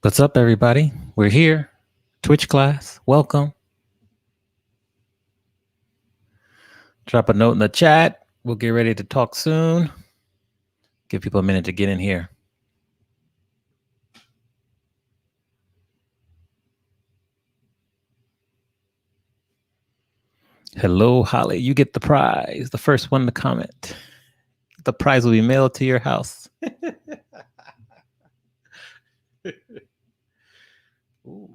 What's up, everybody? We're here. Twitch class. Welcome. Drop a note in the chat. We'll get ready to talk soon. Give people a minute to get in here. Hello, Holly. You get the prize. The first one to comment. The prize will be mailed to your house. Ooh.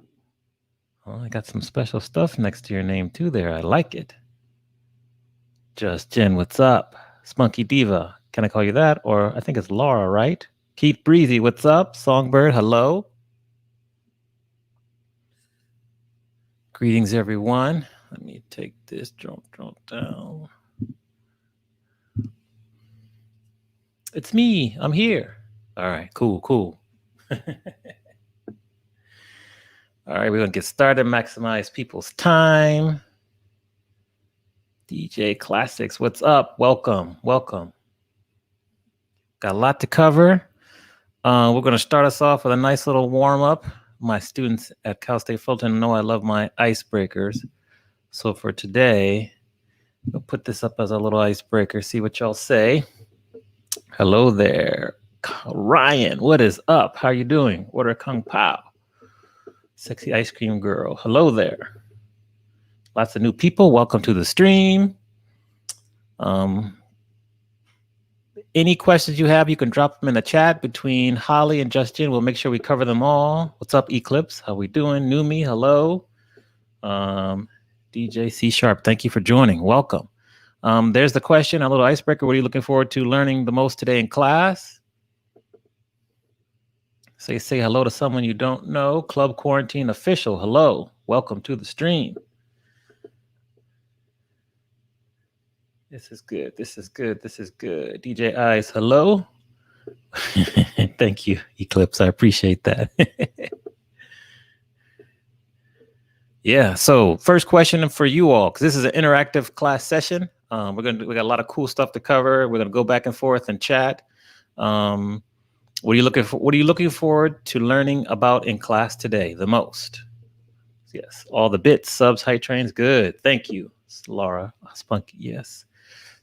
Oh, I got some special stuff next to your name too there. I like it. Just Jen, what's up? Spunky Diva. Can I call you that? Or I think it's Laura, right? Keith Breezy, what's up? Songbird, hello. Greetings, everyone. Let me take this, drop down. It's me. I'm here. All right, cool. All right, we're going to get started, maximize people's time. DJ Classics, what's up? Welcome. Got a lot to cover. We're going to start us off with a nice little warm-up. My students at Cal State Fulton know I love my icebreakers. So for today, we'll put this up as a little icebreaker, see what y'all say. Hello there. Ryan, what is up? How you doing? Order Kung Pao. Sexy ice cream girl. Hello there. Lots of new people. Welcome to the stream. Any questions you have, you can drop them in the chat between Holly and Justin. We'll make sure we cover them all. What's up, Eclipse? How we doing? Numi, hello. DJ C Sharp, thank you for joining. Welcome. There's the question, a little icebreaker. What are you looking forward to learning the most today in class? Say hello to someone you don't know. Club Quarantine Official, hello. Welcome to the stream. This is good. DJ Eyes, hello. Thank you, Eclipse. I appreciate that. Yeah, so first question for you all, because this is an interactive class session. We got a lot of cool stuff to cover. We're gonna go back and forth and chat. What are you looking forward to learning about in class today the most? Yes, all the bits, subs, height trains, good. Thank you, Laura. Spunky, yes.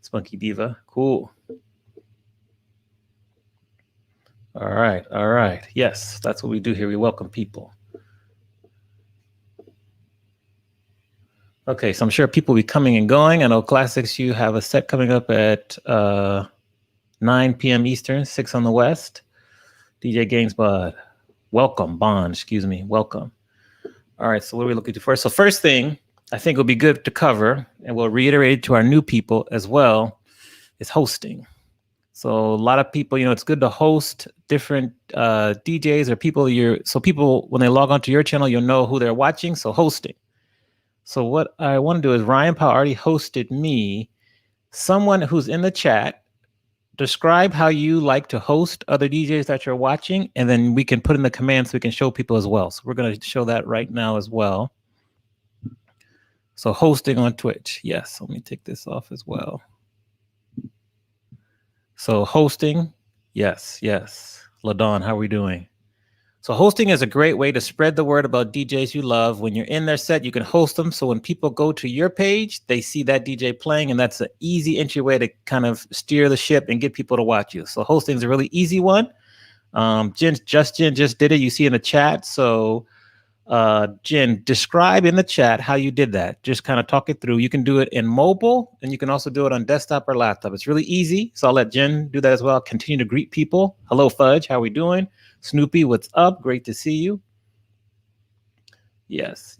Spunky Diva, cool. All right. Yes, that's what we do here. We welcome people. Okay, so I'm sure people will be coming and going. I know Classics, you have a set coming up at 9 p.m. Eastern, 6 on the West. DJ Games Bond, welcome. Welcome. All right, so what are we looking to first? So first thing I think will be good to cover, and we'll reiterate it to our new people as well, is hosting. So a lot of people, it's good to host different DJs or people so people, when they log onto your channel, you'll know who they're watching, so hosting. So what I want to do is Ryan Powell already hosted me. Someone who's in the chat, describe how you like to host other DJs that you're watching, and then we can put in the command so we can show people as well. So we're going to show that right now as well. So hosting on Twitch. Yes, let me take this off as well. So hosting, yes. LaDawn, how are we doing? So hosting is a great way to spread the word about DJs you love. When you're in their set, you can host them. So when people go to your page, they see that DJ playing, and that's an easy entry way to kind of steer the ship and get people to watch you. So hosting is a really easy one. Jen just did it. You see in the chat. So Jen, describe in the chat how you did that. Just kind of talk it through. You can do it in mobile, and you can also do it on desktop or laptop. It's really easy. So I'll let Jen do that as well. Continue to greet people. Hello, Fudge. How are we doing? Snoopy, what's up? Great to see you. Yes.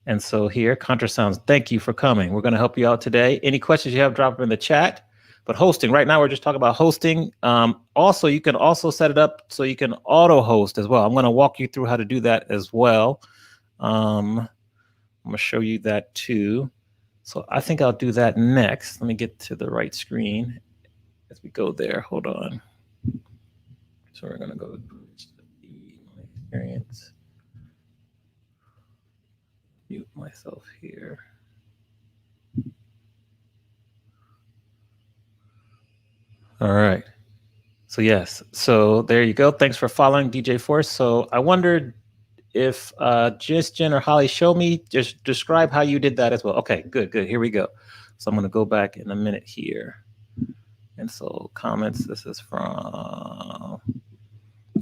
And so here, Contra Sounds, thank you for coming. We're going to help you out today. Any questions you have, drop them in the chat. But hosting, right now we're just talking about hosting. Also, you can also set it up so you can auto host as well. I'm going to walk you through how to do that as well. I'm going to show you that too. So I think I'll do that next. Let me get to the right screen as we go there. Hold on. So we're going to go to the experience. Mute myself here. All right. So yes, so there you go. Thanks for following DJ Force. So I wondered if just Jen or Holly, show me, just describe how you did that as well. Okay, good, good. Here we go. So I'm going to go back in a minute here. And so comments, this is from,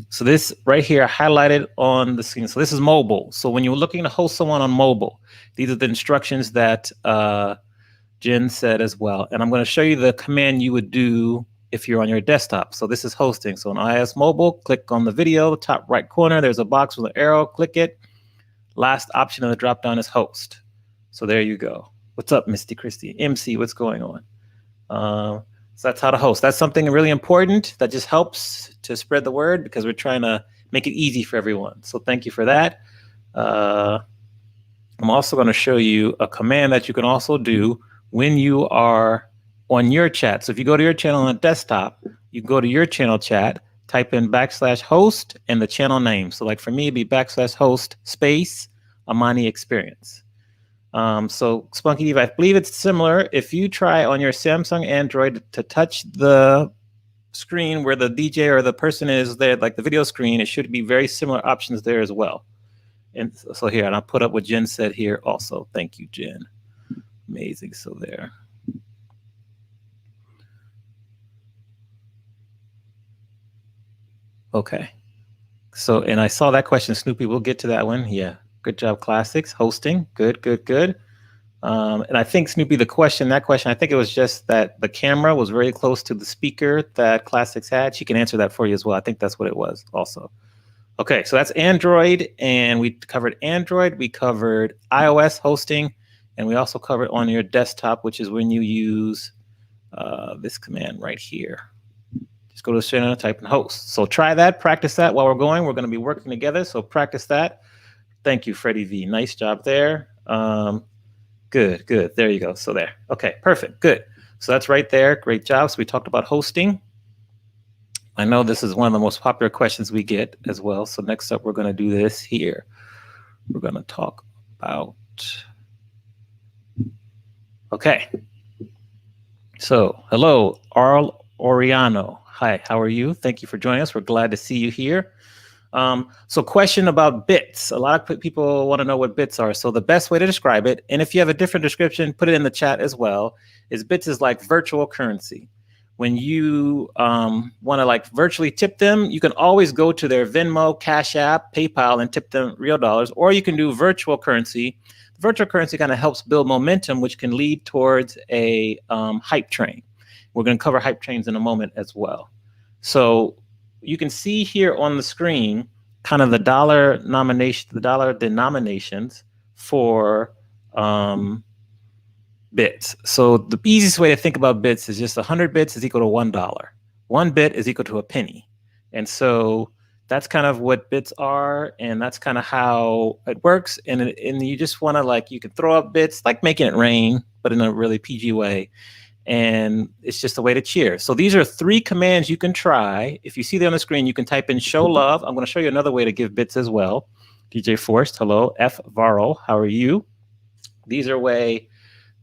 so this right here, I highlighted on the screen. So this is mobile. So when you're looking to host someone on mobile, these are the instructions that Jen said as well. And I'm going to show you the command you would do if you're on your desktop. So this is hosting. So on iOS mobile, click on the video, top right corner, there's a box with an arrow, click it. Last option in the drop down is host. So there you go. What's up, Misty Christie? MC, what's going on? So that's how to host. That's something really important that just helps to spread the word because we're trying to make it easy for everyone. So thank you for that. I'm also going to show you a command that you can also do when you are on your chat. So if you go to your channel on a desktop, you go to your channel chat, type in /host and the channel name. So like for me, it'd be /host space Amani Experience. So Spunky Diva, I believe it's similar. If you try on your Samsung Android to touch the screen where the DJ or the person is there, like the video screen, it should be very similar options there as well. And so here, and I'll put up what Jen said here also. Thank you, Jen. Amazing. So there. Okay. So, and I saw that question, Snoopy. We'll get to that one. Yeah. Good job, Classics. Hosting. Good, good, good. And I think, Snoopy, that question, I think it was just that the camera was very close to the speaker that Classics had. She can answer that for you as well. I think that's what it was also. Okay, so that's Android, and we covered Android. We covered iOS hosting, and we also covered on your desktop, which is when you use this command right here. Just go to the channel, type in host. So try that, practice that while we're going. We're going to be working together, so practice that. Thank you, Freddie V. Nice job there. Good, good. There you go. So there. Okay, perfect. Good. So that's right there. Great job. So we talked about hosting. I know this is one of the most popular questions we get as well. So next up, we're going to do this here. We're going to talk about. Okay. So hello, Arl Oriano. Hi, how are you? Thank you for joining us. We're glad to see you here. So question about bits. A lot of people want to know what bits are. So the best way to describe it, and if you have a different description, put it in the chat as well, is bits is like virtual currency. When you want to like virtually tip them, you can always go to their Venmo, Cash App, PayPal, and tip them real dollars, or you can do virtual currency. Virtual currency kind of helps build momentum, which can lead towards a hype train. We're going to cover hype trains in a moment as well. So you can see here on the screen kind of the dollar denominations for bits. So the easiest way to think about bits is just 100 bits is equal to $1. 1 bit is equal to a penny. And so that's kind of what bits are, and that's kind of how it works. And you just want to, like, you can throw up bits, like making it rain, but in a really PG way. And it's just a way to cheer. So these are 3 commands you can try. If you see them on the screen, you can type in show love. I'm going to show you another way to give bits as well. DJ Forrest, hello. F. Varro, how are you? These are a way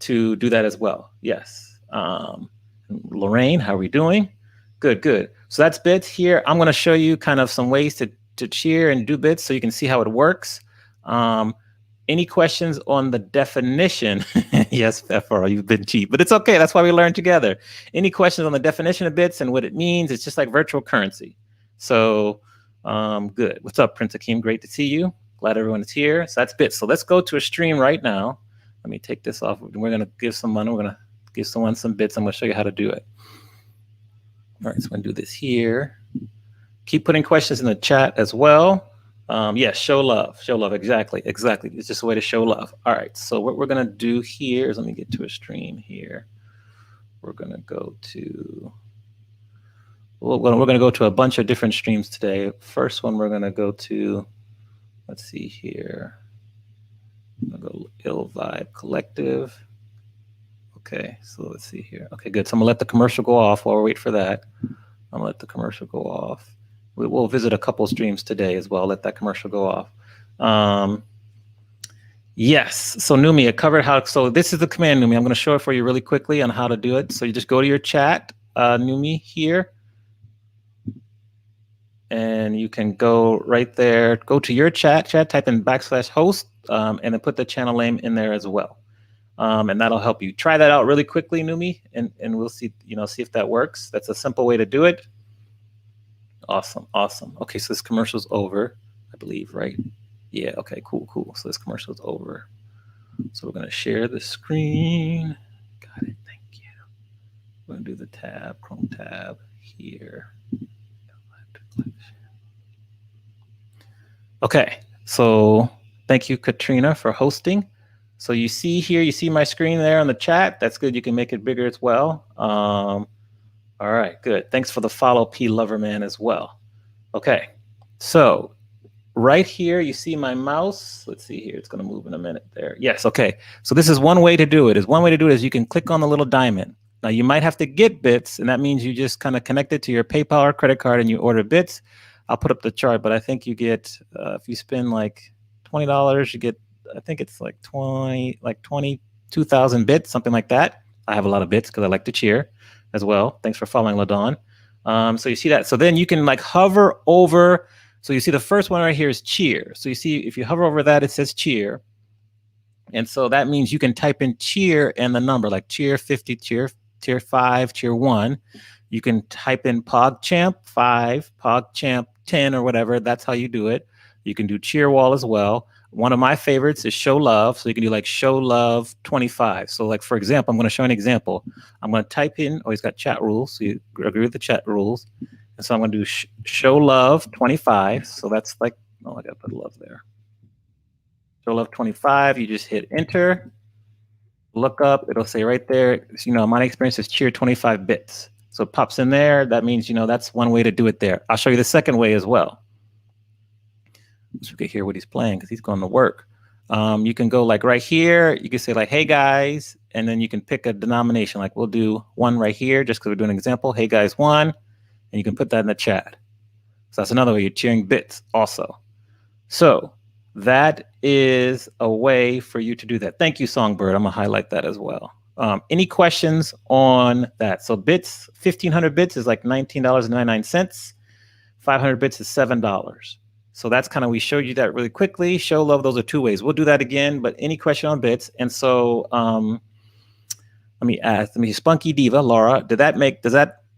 to do that as well. Yes. Lorraine, how are we doing? Good, good. So that's bits here. I'm going to show you kind of some ways to cheer and do bits so you can see how it works. Any questions on the definition? Yes, FR, you've been cheap, but it's okay. That's why we learn together. Any questions on the definition of bits and what it means? It's just like virtual currency. So good. What's up, Prince Akeem? Great to see you. Glad everyone is here. So that's bits. So let's go to a stream right now. Let me take this off. We're going to give some money. We're going to give someone some bits. I'm going to show you how to do it. All right, so I'm going to do this here. Keep putting questions in the chat as well. Yes, show love, exactly. It's just a way to show love. All right, so what we're gonna do here is, let me get to a stream here. We're gonna go to, we're gonna go to a bunch of different streams today. First one we're gonna go to, let's see here. I'm gonna go Ill Vibe Collective. Okay, so let's see here. Okay, good, so I'm gonna let the commercial go off while we wait for that. I'm gonna let the commercial go off. We'll visit a couple streams today as well. Let that commercial go off. Yes, so Numi, I covered how, so this is the command, Numi. I'm going to show it for you really quickly on how to do it. So you just go to your chat, Numi, here. and you can go right there, go to your chat, type in /host, and then put the channel name in there as well. And that'll help you. Try that out really quickly, Numi, and we'll see, see if that works. That's a simple way to do it. Awesome, awesome. Okay, so this commercial's over, I believe, right? Yeah, okay, cool. So this commercial's over. So we're gonna share the screen. Got it, thank you. We're gonna do the tab, Chrome tab here. Okay, so thank you, Katrina, for hosting. So you see here, you see my screen there on the chat. That's good, you can make it bigger as well. All right, good. Thanks for the follow, P Loverman, as well. Okay, so right here, you see my mouse. Let's see here, it's gonna move in a minute there. Yes, okay. So this is one way to do it. One way to do it is you can click on the little diamond. Now you might have to get bits, and that means you just kind of connect it to your PayPal or credit card and you order bits. I'll put up the chart, but I think you get, if you spend like $20, you get, I think it's like 22,000 bits, something like that. I have a lot of bits because I like to cheer as well. Thanks for following, LaDawn. So you see that. So then you can like hover over. So you see the first one right here is cheer. So you see, if you hover over that, it says cheer. And so that means you can type in cheer and the number, like cheer 50, cheer 5, cheer 1. You can type in PogChamp 5, PogChamp 10, or whatever. That's how you do it. You can do cheer wall as well. One of my favorites is show love. So you can do like show love 25. So like, for example, I'm going to show an example. I'm going to type in, oh, he's got chat rules. So you agree with the chat rules. And so I'm going to do show love 25. So that's like, oh, I got to put love there. Show love 25. You just hit enter. Look up. It'll say right there, my experience is cheer 25 bits. So it pops in there. That means, that's one way to do it there. I'll show you the second way as well. So we can hear what he's playing because he's going to work. You can go like right here. You can say like, hey guys, and then you can pick a denomination. Like we'll do 1 right here just because we're doing an example. Hey guys, 1, and you can put that in the chat. So that's another way you're cheering bits also. So that is a way for you to do that. Thank you, Songbird. I'm gonna highlight that as well. Any questions on that? So bits, 1,500 bits is like $19.99. 500 bits is $7. So that's kind of, we showed you that really quickly. Show love, those are 2 ways. We'll do that again, but any question on bits? And so let me ask, Spunky Diva, Laura, does that,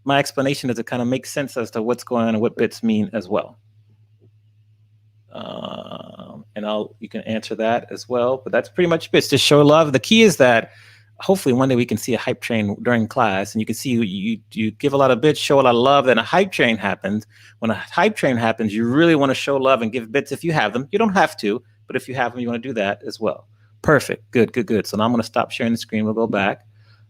my explanation, does it kind of make sense as to what's going on and what bits mean as well? And you can answer that as well, but that's pretty much bits, just show love. The key is that hopefully one day we can see a hype train during class, and you can see you give a lot of bits, show a lot of love, then a hype train happens. When a hype train happens, you really want to show love and give bits if you have them. You don't have to, but if you have them, you want to do that as well. Perfect, good. So now I'm going to stop sharing the screen. We'll go back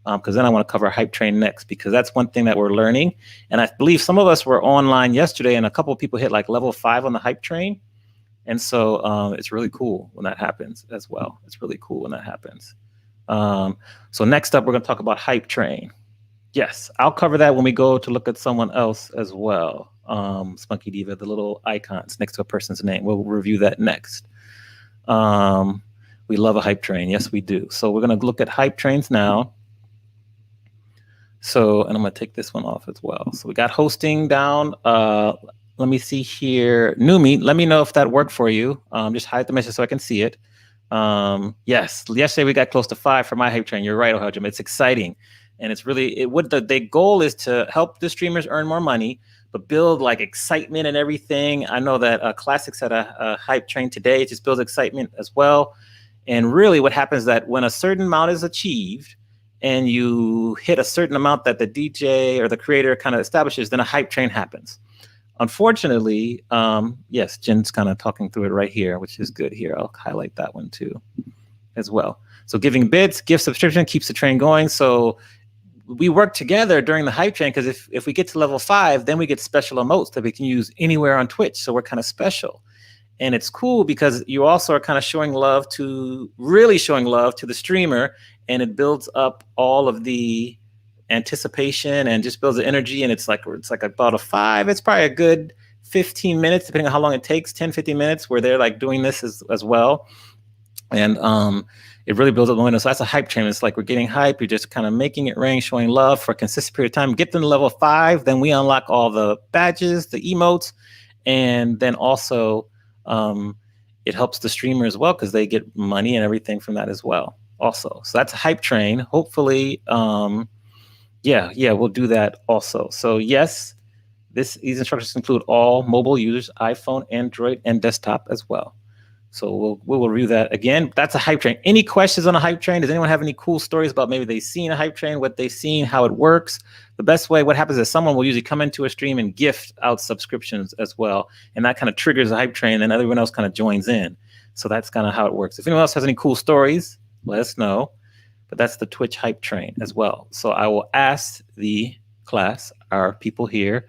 because then I want to cover hype train next, because that's one thing that we're learning. And I believe some of us were online yesterday and a couple of people hit like level 5 on the hype train. And so it's really cool when that happens as well. It's really cool when that happens. So next up, we're going to talk about hype train. Yes, I'll cover that when we go to look at someone else as well. Spunky Diva, the little icons next to a person's name. We'll review that next. We love a hype train. Yes, we do. So we're going to look at hype trains now. So, and I'm going to take this one off as well. So we got hosting down. Let me see here. Numi, let me know if that worked for you. Just hide the message so I can see it. Yes, yesterday we got close to 5 for my hype train. You're right, Ohajim. It's exciting. And it's really, the goal is to help the streamers earn more money, but build like excitement and everything. I know that Classics had a hype train today. It just builds excitement as well. And really what happens is that when a certain amount is achieved and you hit a certain amount that the DJ or the creator kind of establishes, then a hype train happens. Unfortunately, yes, Jen's kind of talking through it right here, which is good here. I'll highlight that one too as well. So giving bits, gift subscription keeps the train going. So we work together during the hype train, because if we get to level 5, then we get special emotes that we can use anywhere on Twitch. So we're kind of special. And it's cool because you also are kind of really showing love to the streamer, and it builds up all of the anticipation and just builds the energy. And it's like about a 5. It's probably a good 15 minutes, depending on how long it takes, 10, 15 minutes, where they're like doing this as well. And it really builds up momentum. So that's a hype train. It's like we're getting hype. You're just kind of making it rain, showing love for a consistent period of time. Get them to level 5, then we unlock all the badges, the emotes, And then also it helps the streamer as well because they get money and everything from that as well also. So that's a hype train. Hopefully, yeah, we'll do that also. So yes, these instructions include all mobile users, iPhone, Android, and desktop as well. So we'll review that again. That's a hype train. Any questions on a hype train? Does anyone have any cool stories about maybe they've seen a hype train, what they've seen, how it works? The best way, what happens is someone will usually come into a stream and gift out subscriptions as well. And that kind of triggers a hype train and everyone else kind of joins in. So that's kind of how it works. If anyone else has any cool stories, let us know. But that's the Twitch hype train as well. So I will ask the class, our people here.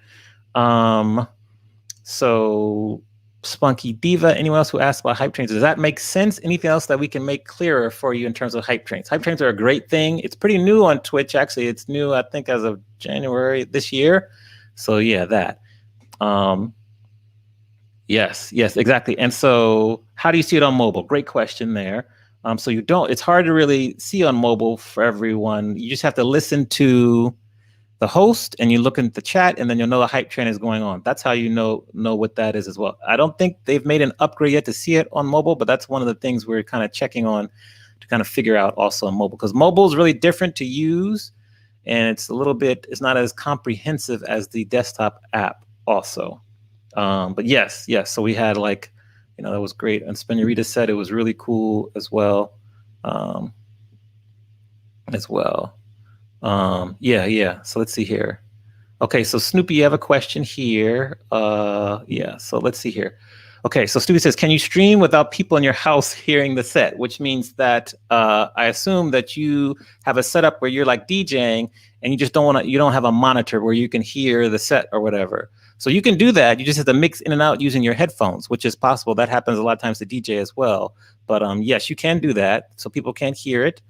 So Spunky Diva, anyone else who asked about hype trains, does that make sense? Anything else that we can make clearer for you in terms of hype trains? Hype trains are a great thing. It's pretty new on Twitch, actually. It's new, I think, as of January this year. So yeah, that. Yes, exactly. And so how do you see it on mobile? Great question there. So it's hard to really see on mobile for everyone. You just have to listen to the host and you look at the chat and then you'll know the hype train is going on. That's how you know what that is as well. I don't think they've made an upgrade yet to see it on mobile, but that's one of the things we're kind of checking on to kind of figure out also on mobile, because mobile is really different to use and it's not as comprehensive as the desktop app also. But yes. So we had that was great. And Spenurita said it was really cool as well. Yeah. So let's see here. Okay, so Snoopy, you have a question here. Yeah, so let's see here. Okay, so Snoopy says, can you stream without people in your house hearing the set? Which means that I assume that you have a setup where you're like DJing and you just you don't have a monitor where you can hear the set or whatever. So you can do that. You just have to mix in and out using your headphones, which is possible. That happens a lot of times to DJ as well. But yes, you can do that so people can't hear it.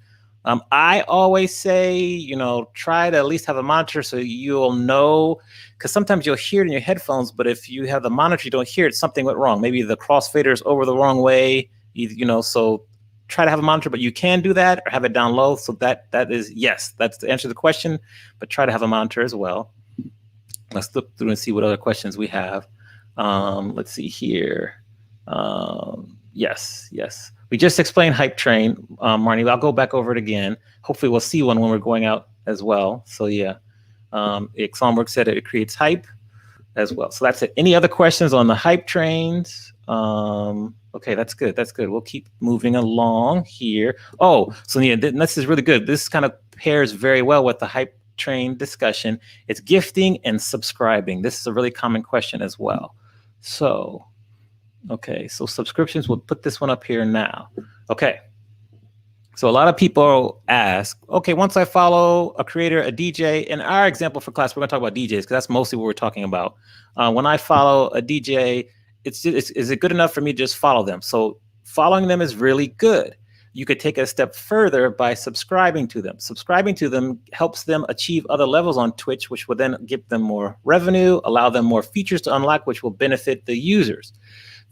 I always say, try to at least have a monitor so you'll know, because sometimes you'll hear it in your headphones, but if you have the monitor, you don't hear it, something went wrong. Maybe the crossfader is over the wrong way, so try to have a monitor, but you can do that or have it down low. So that is, yes, that's the answer to the question, but try to have a monitor as well. Let's look through and see what other questions we have. Let's see here. Yes. We just explained hype train, Marnie. I'll go back over it again. Hopefully we'll see one when we're going out as well. So yeah, Exxonwork said it creates hype as well. So that's it. Any other questions on the hype trains? Okay, that's good. We'll keep moving along here. Oh, so yeah, this is really good. This kind of pairs very well with the hype train discussion. It's gifting and subscribing. This is a really common question as well. So okay, so subscriptions, we'll put this one up here now. Okay, so a lot of people ask, okay, once I follow a creator, a DJ, in our example for class, we're gonna talk about DJs because that's mostly what we're talking about. When I follow a DJ, is it good enough for me to just follow them? So following them is really good. You could take it a step further by subscribing to them. Subscribing to them helps them achieve other levels on Twitch, which will then give them more revenue, allow them more features to unlock, which will benefit the users.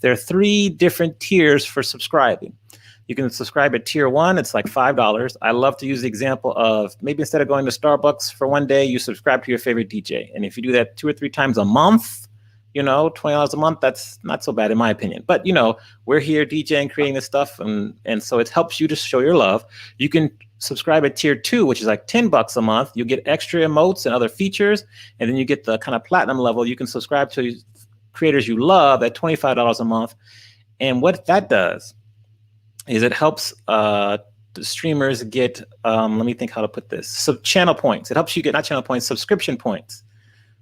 There are 3 different tiers for subscribing. You can subscribe at tier 1, it's like $5. I love to use the example of maybe instead of going to Starbucks for one day, you subscribe to your favorite DJ. And if you do that 2 or 3 times a month, $20 a month, that's not so bad in my opinion. But we're here DJing, creating this stuff, and so it helps you to show your love. You can subscribe at tier 2, which is like $10 a month. You get extra emotes and other features, and then you get the kind of platinum level. You can subscribe to creators you love at $25 a month. And what that does is it helps the streamers get, let me think how to put this, channel points. It helps you get, not channel points, subscription points.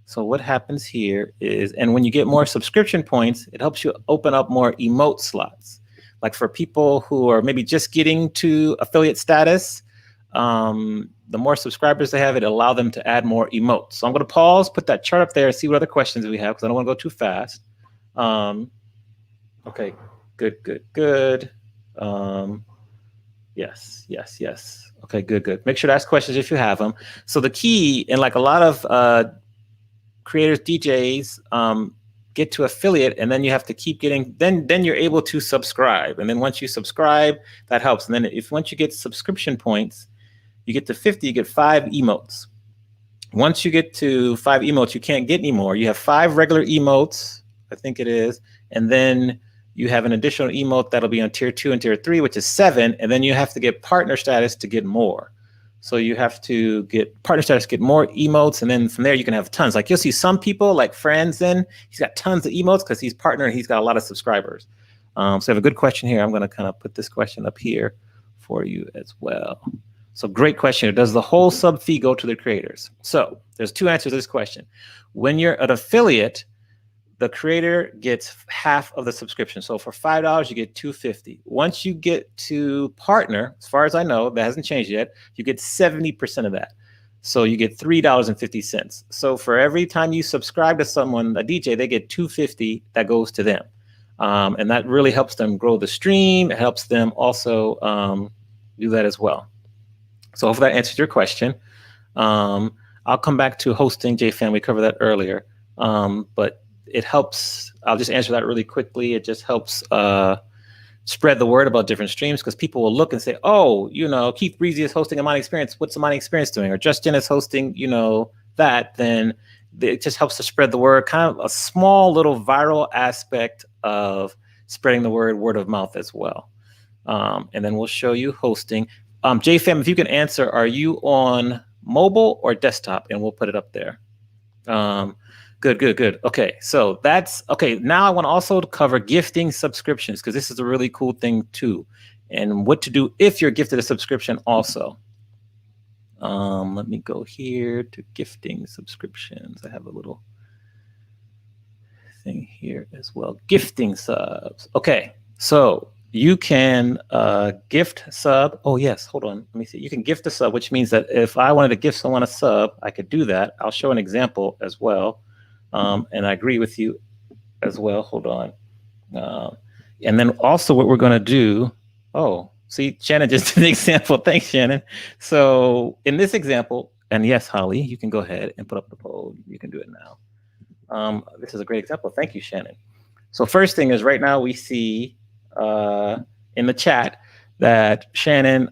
So what happens here is, and when you get more subscription points, it helps you open up more emote slots. Like for people who are maybe just getting to affiliate status, the more subscribers they have, it allow them to add more emotes. So I'm going to pause, put that chart up there, and see what other questions we have because I don't want to go too fast. Okay, good. Yes. Okay, good. Make sure to ask questions if you have them. So the key, and like a lot of creators, DJs, get to affiliate, and then you have to keep getting, then you're able to subscribe. And then once you subscribe, that helps. And then once you get subscription points, you get to 50, you get 5 emotes. Once you get to 5 emotes, you can't get any more. You have 5 regular emotes. I think it is. And then you have an additional emote that'll be on tier 2 and tier 3, which is 7. And then you have to get partner status to get more. So you have to get partner status, get more emotes, and then from there you can have tons. Like you'll see some people like friends, then he's got tons of emotes because he's partner and he's got a lot of subscribers. So I have a good question here. I'm going to kind of put this question up here for you as well. So great question. Does the whole sub fee go to the creators? So there's two answers to this question. When you're an affiliate, the creator gets half of the subscription. So for $5, you get $2.50. Once you get to partner, as far as I know, that hasn't changed yet, you get 70% of that. So you get $3.50. So for every time you subscribe to someone, a DJ, they get $2.50 that goes to them. And that really helps them grow the stream. It helps them also do that as well. So hopefully that answers your question. I'll come back to hosting, JFan. We covered that earlier. But it helps. I'll just answer that really quickly. It just helps spread the word about different streams because people will look and say, oh, you know, Keith Breezy is hosting a Mining Experience. What's the Mining Experience doing? Or Justin is hosting, you know, that. Then it just helps to spread the word. Kind of a small little viral aspect of spreading the word of mouth as well. And then we'll show you hosting. JFam, if you can answer, are you on mobile or desktop? And we'll put it up there. Good. Okay, so that's okay. Now I want to also cover gifting subscriptions because this is a really cool thing too, and what to do if you're gifted a subscription also. Let me go here to gifting subscriptions. I have a little thing here as well. Gifting subs. Okay, so you can gift sub. Oh yes, hold on. Let me see. You can gift a sub, which means that if I wanted to gift someone a sub, I could do that. I'll show an example as well. And I agree with you as well. Hold on. And then also what we're going to do. Oh, see, Shannon just did an example. Thanks, Shannon. So in this example, and yes, Holly, you can go ahead and put up the poll. You can do it now. This is a great example. Thank you, Shannon. So first thing is right now we see in the chat that Shannon,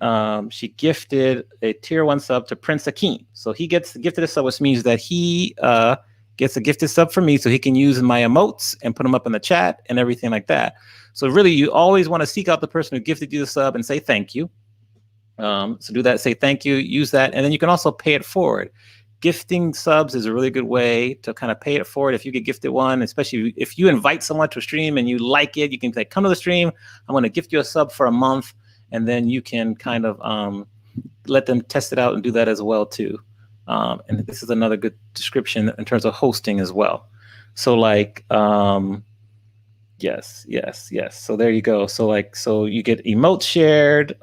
she gifted a tier 1 sub to Prince Akeem. So he gets gifted a sub, which means that he gets a gifted sub from me so he can use my emotes and put them up in the chat and everything like that. So really, you always want to seek out the person who gifted you the sub and say thank you. So do that, say thank you, use that, and then you can also pay it forward. Gifting subs is a really good way to kind of pay it forward if you get gifted one, especially if you invite someone to a stream and you like it, you can say, come to the stream, I'm going to gift you a sub for a month, and then you can kind of let them test it out and do that as well too. And this is another good description in terms of hosting as well. So like, yes. So there you go. So like, so you get emotes shared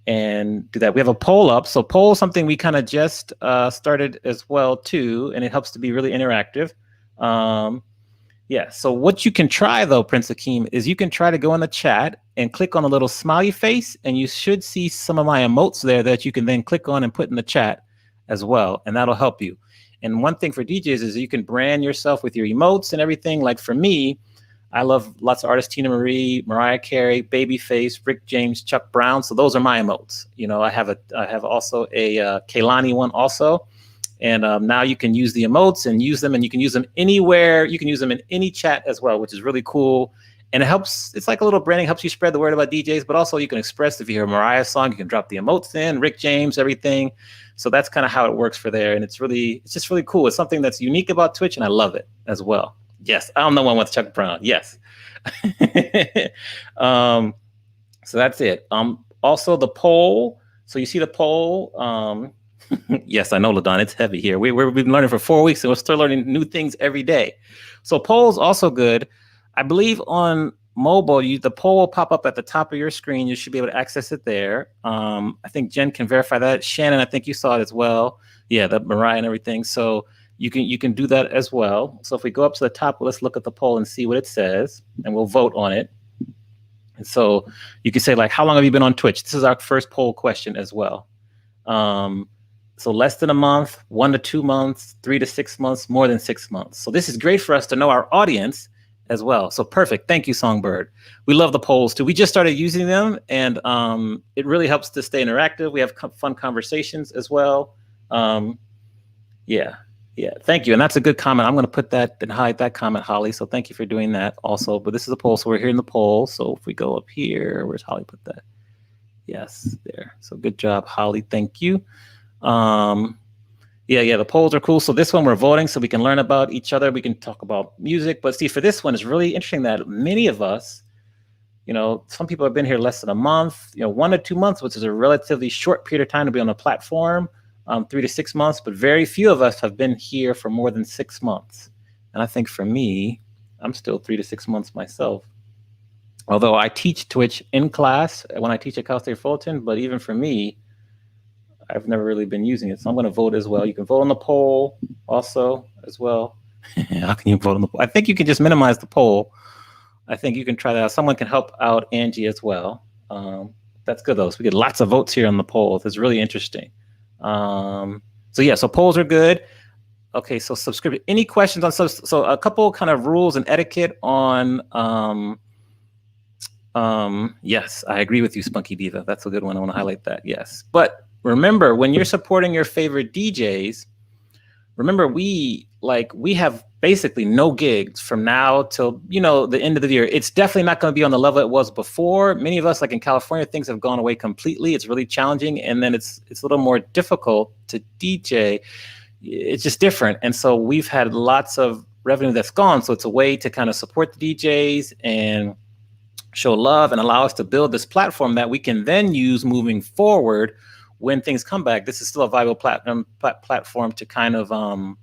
and do that. We have a poll up. So poll is something we kind of just started as well too, and it helps to be really interactive. Yeah, so what you can try though, Prince Akeem, is you can try to go in the chat and click on a little smiley face, and you should see some of my emotes there that you can then click on and put in the chat as well, and that'll help you. And one thing for DJs is you can brand yourself with your emotes and everything. Like for me, I love lots of artists, Tina Marie, Mariah Carey, Babyface, Rick James, Chuck Brown. So those are my emotes. You know, I have also a Kehlani one also. And now you can use the emotes and use them, and you can use them anywhere. You can use them in any chat as well, which is really cool. And it helps, it's like a little branding, helps you spread the word about DJs, but also you can express, if you hear a Mariah song, you can drop the emotes in, Rick James, everything. So that's kind of how it works for there. And it's just really cool. It's something that's unique about Twitch, and I love it as well. Yes, I'm the one with Chuck Brown. Yes. So that's it. Also the poll. So you see the poll. Yes, I know, LaDon, it's heavy here. We've been learning for 4 weeks, and we're still learning new things every day. So poll's also good. I believe on mobile, the poll will pop up at the top of your screen. You should be able to access it there. I think Jen can verify that. Shannon, I think you saw it as well. Yeah, the Mariah and everything. So you can do that as well. So if we go up to the top, let's look at the poll and see what it says, and we'll vote on it. And so you can say, like, how long have you been on Twitch? This is our first poll question as well. So less than a month, 1 to 2 months, 3 to 6 months, more than 6 months. So this is great for us to know our audience as well. So perfect. Thank you, Songbird. We love the polls too. We just started using them, and it really helps to stay interactive. We have fun conversations as well. Yeah. Yeah, thank you. And that's a good comment. I'm going to put that and hide that comment, Holly. So thank you for doing that also. But this is a poll. So we're here in the poll. So if we go up here, where's Holly put that? Yes, there. So good job, Holly. Thank you. Yeah, the polls are cool. So this one we're voting so we can learn about each other. We can talk about music. But see, for this one, it's really interesting that many of us, some people have been here less than a month, 1 to 2 months, which is a relatively short period of time to be on the platform, 3 to 6 months, but very few of us have been here for more than 6 months. And I think for me, I'm still 3 to 6 months myself. Although I teach Twitch in class when I teach at Cal State Fulton, but even for me, I've never really been using it. So I'm going to vote as well. You can vote on the poll also as well. How can you vote on the poll? I think you can just minimize the poll. I think you can try that out. Someone can help out Angie as well. That's good though. So we get lots of votes here on the polls. It's really interesting. So polls are good. Okay, so subscription. Any questions on so a couple kind of rules and etiquette on yes, I agree with you, Spunky Diva. That's a good one. I want to highlight that. Yes. But remember, when you're supporting your favorite DJs, remember we have basically no gigs from now till the end of the year. It's definitely not going to be on the level it was before. Many of us, like in California, things have gone away completely. It's really challenging, and then it's a little more difficult to DJ. It's just different, and so we've had lots of revenue that's gone. So it's a way to kind of support the DJs and show love and allow us to build this platform that we can then use moving forward when things come back. This is still a viable platform to kind of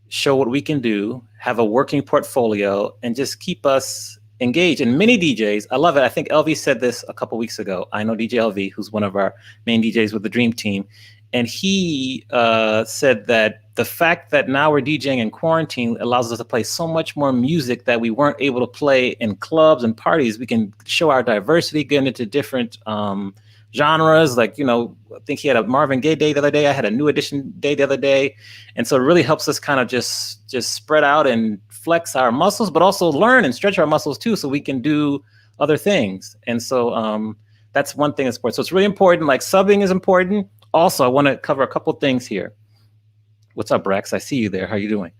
show what we can do, have a working portfolio, and just keep us engaged. And many DJs, I love it. I think LV said this a couple weeks ago. I know DJ LV, who's one of our main DJs with the Dream Team. And he said that the fact that now we're DJing in quarantine allows us to play so much more music that we weren't able to play in clubs and parties. We can show our diversity, get into different genres. Like, I think he had a Marvin Gaye day the other day. I had a New Edition day the other day. And so it really helps us kind of just spread out and flex our muscles, but also learn and stretch our muscles too, so we can do other things. And so that's one thing in sports. So it's really important. Like subbing is important. Also, I want to cover a couple things here. What's up, Rex? I see you there. How are you doing?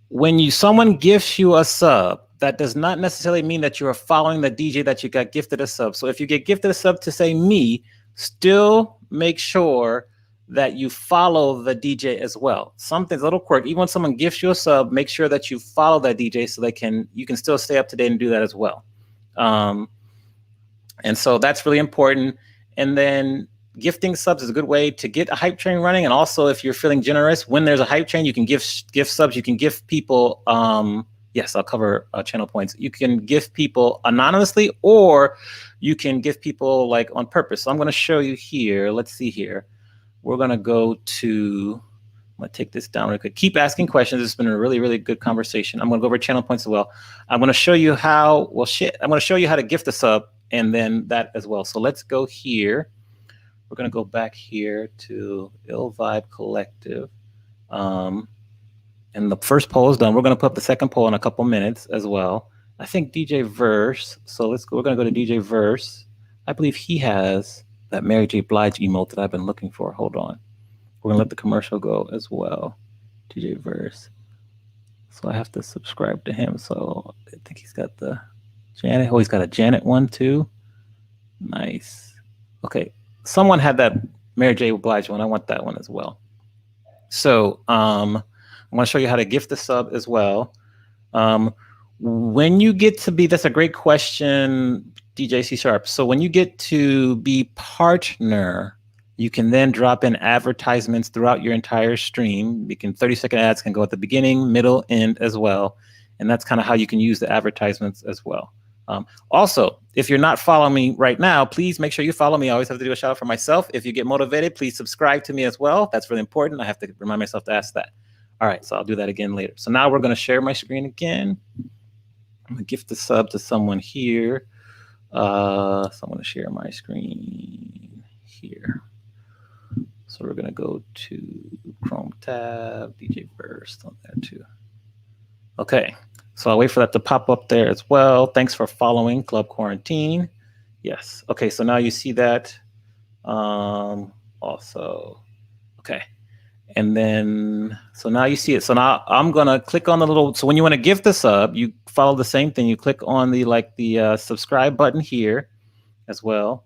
When someone gifts you a sub, that does not necessarily mean that you are following the DJ that you got gifted a sub. So if you get gifted a sub to say me, still make sure that you follow the DJ as well. Something's a little quirk. Even when someone gifts you a sub, make sure that you follow that DJ so you can still stay up to date and do that as well. And so that's really important. And then gifting subs is a good way to get a hype train running. And also, if you're feeling generous, when there's a hype train, you can gift subs. You can gift people. Yes, I'll cover channel points. You can gift people anonymously, or you can gift people like on purpose. So I'm going to show you here. Let's see here. We're going to go to, I'm going to take this down real quick. Keep asking questions. It's been a really, really good conversation. I'm going to go over channel points as well. I'm going to show you how, I'm going to show you how to gift a sub and then that as well. So let's go here. We're going to go back here to Ill Vibe Collective. And the first poll is done. We're going to put up the second poll in a couple minutes as well. I think DJ Verse. So we're going to go to DJ Verse. I believe he has that Mary J. Blige emote that I've been looking for. Hold on. We're going to let the commercial go as well. DJ Verse. So I have to subscribe to him. So I think he's got the Janet. Oh, he's got a Janet one too. Nice. Okay. Someone had that Mary J. Blige one. I want that one as well. So I'm going to show you how to gift the sub as well. When you get to be, that's a great question, DJ C Sharp. So when you get to be partner, you can then drop in advertisements throughout your entire stream. 30-second ads can go at the beginning, middle, end as well. And that's kind of how you can use the advertisements as well. Also, if you're not following me right now, please make sure you follow me. I always have to do a shout out for myself. If you get motivated, please subscribe to me as well. That's really important. I have to remind myself to ask that. All right, so I'll do that again later. So now we're going to share my screen again. I'm going to gift the sub to someone here. So I'm going to share my screen here. So we're going to go to Chrome tab, DJ Burst on there too. Okay. So I'll wait for that to pop up there as well. Thanks for following Club Quarantine. Yes. Okay, so now you see that also. Okay. And then, so now you see it. So now I'm going to click on the little, so when you want to gift the sub, you follow the same thing. You click on the subscribe button here as well.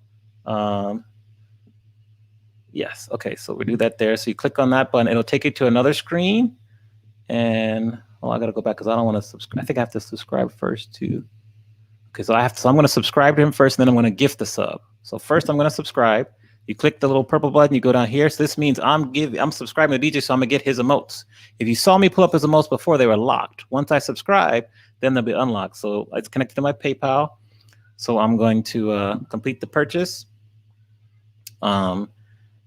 Yes. Okay. So we do that there. So you click on that button. It'll take you to another screen. And, I got to go back because I don't want to subscribe. I think I have to subscribe first too. Okay. So I'm going to subscribe to him first, and then I'm going to gift the sub. So first I'm going to subscribe. You click the little purple button, you go down here. So this means I'm subscribing to DJ, so I'm gonna get his emotes. If you saw me pull up his emotes before, they were locked. Once I subscribe, then they'll be unlocked. So it's connected to my PayPal. So I'm going to complete the purchase. And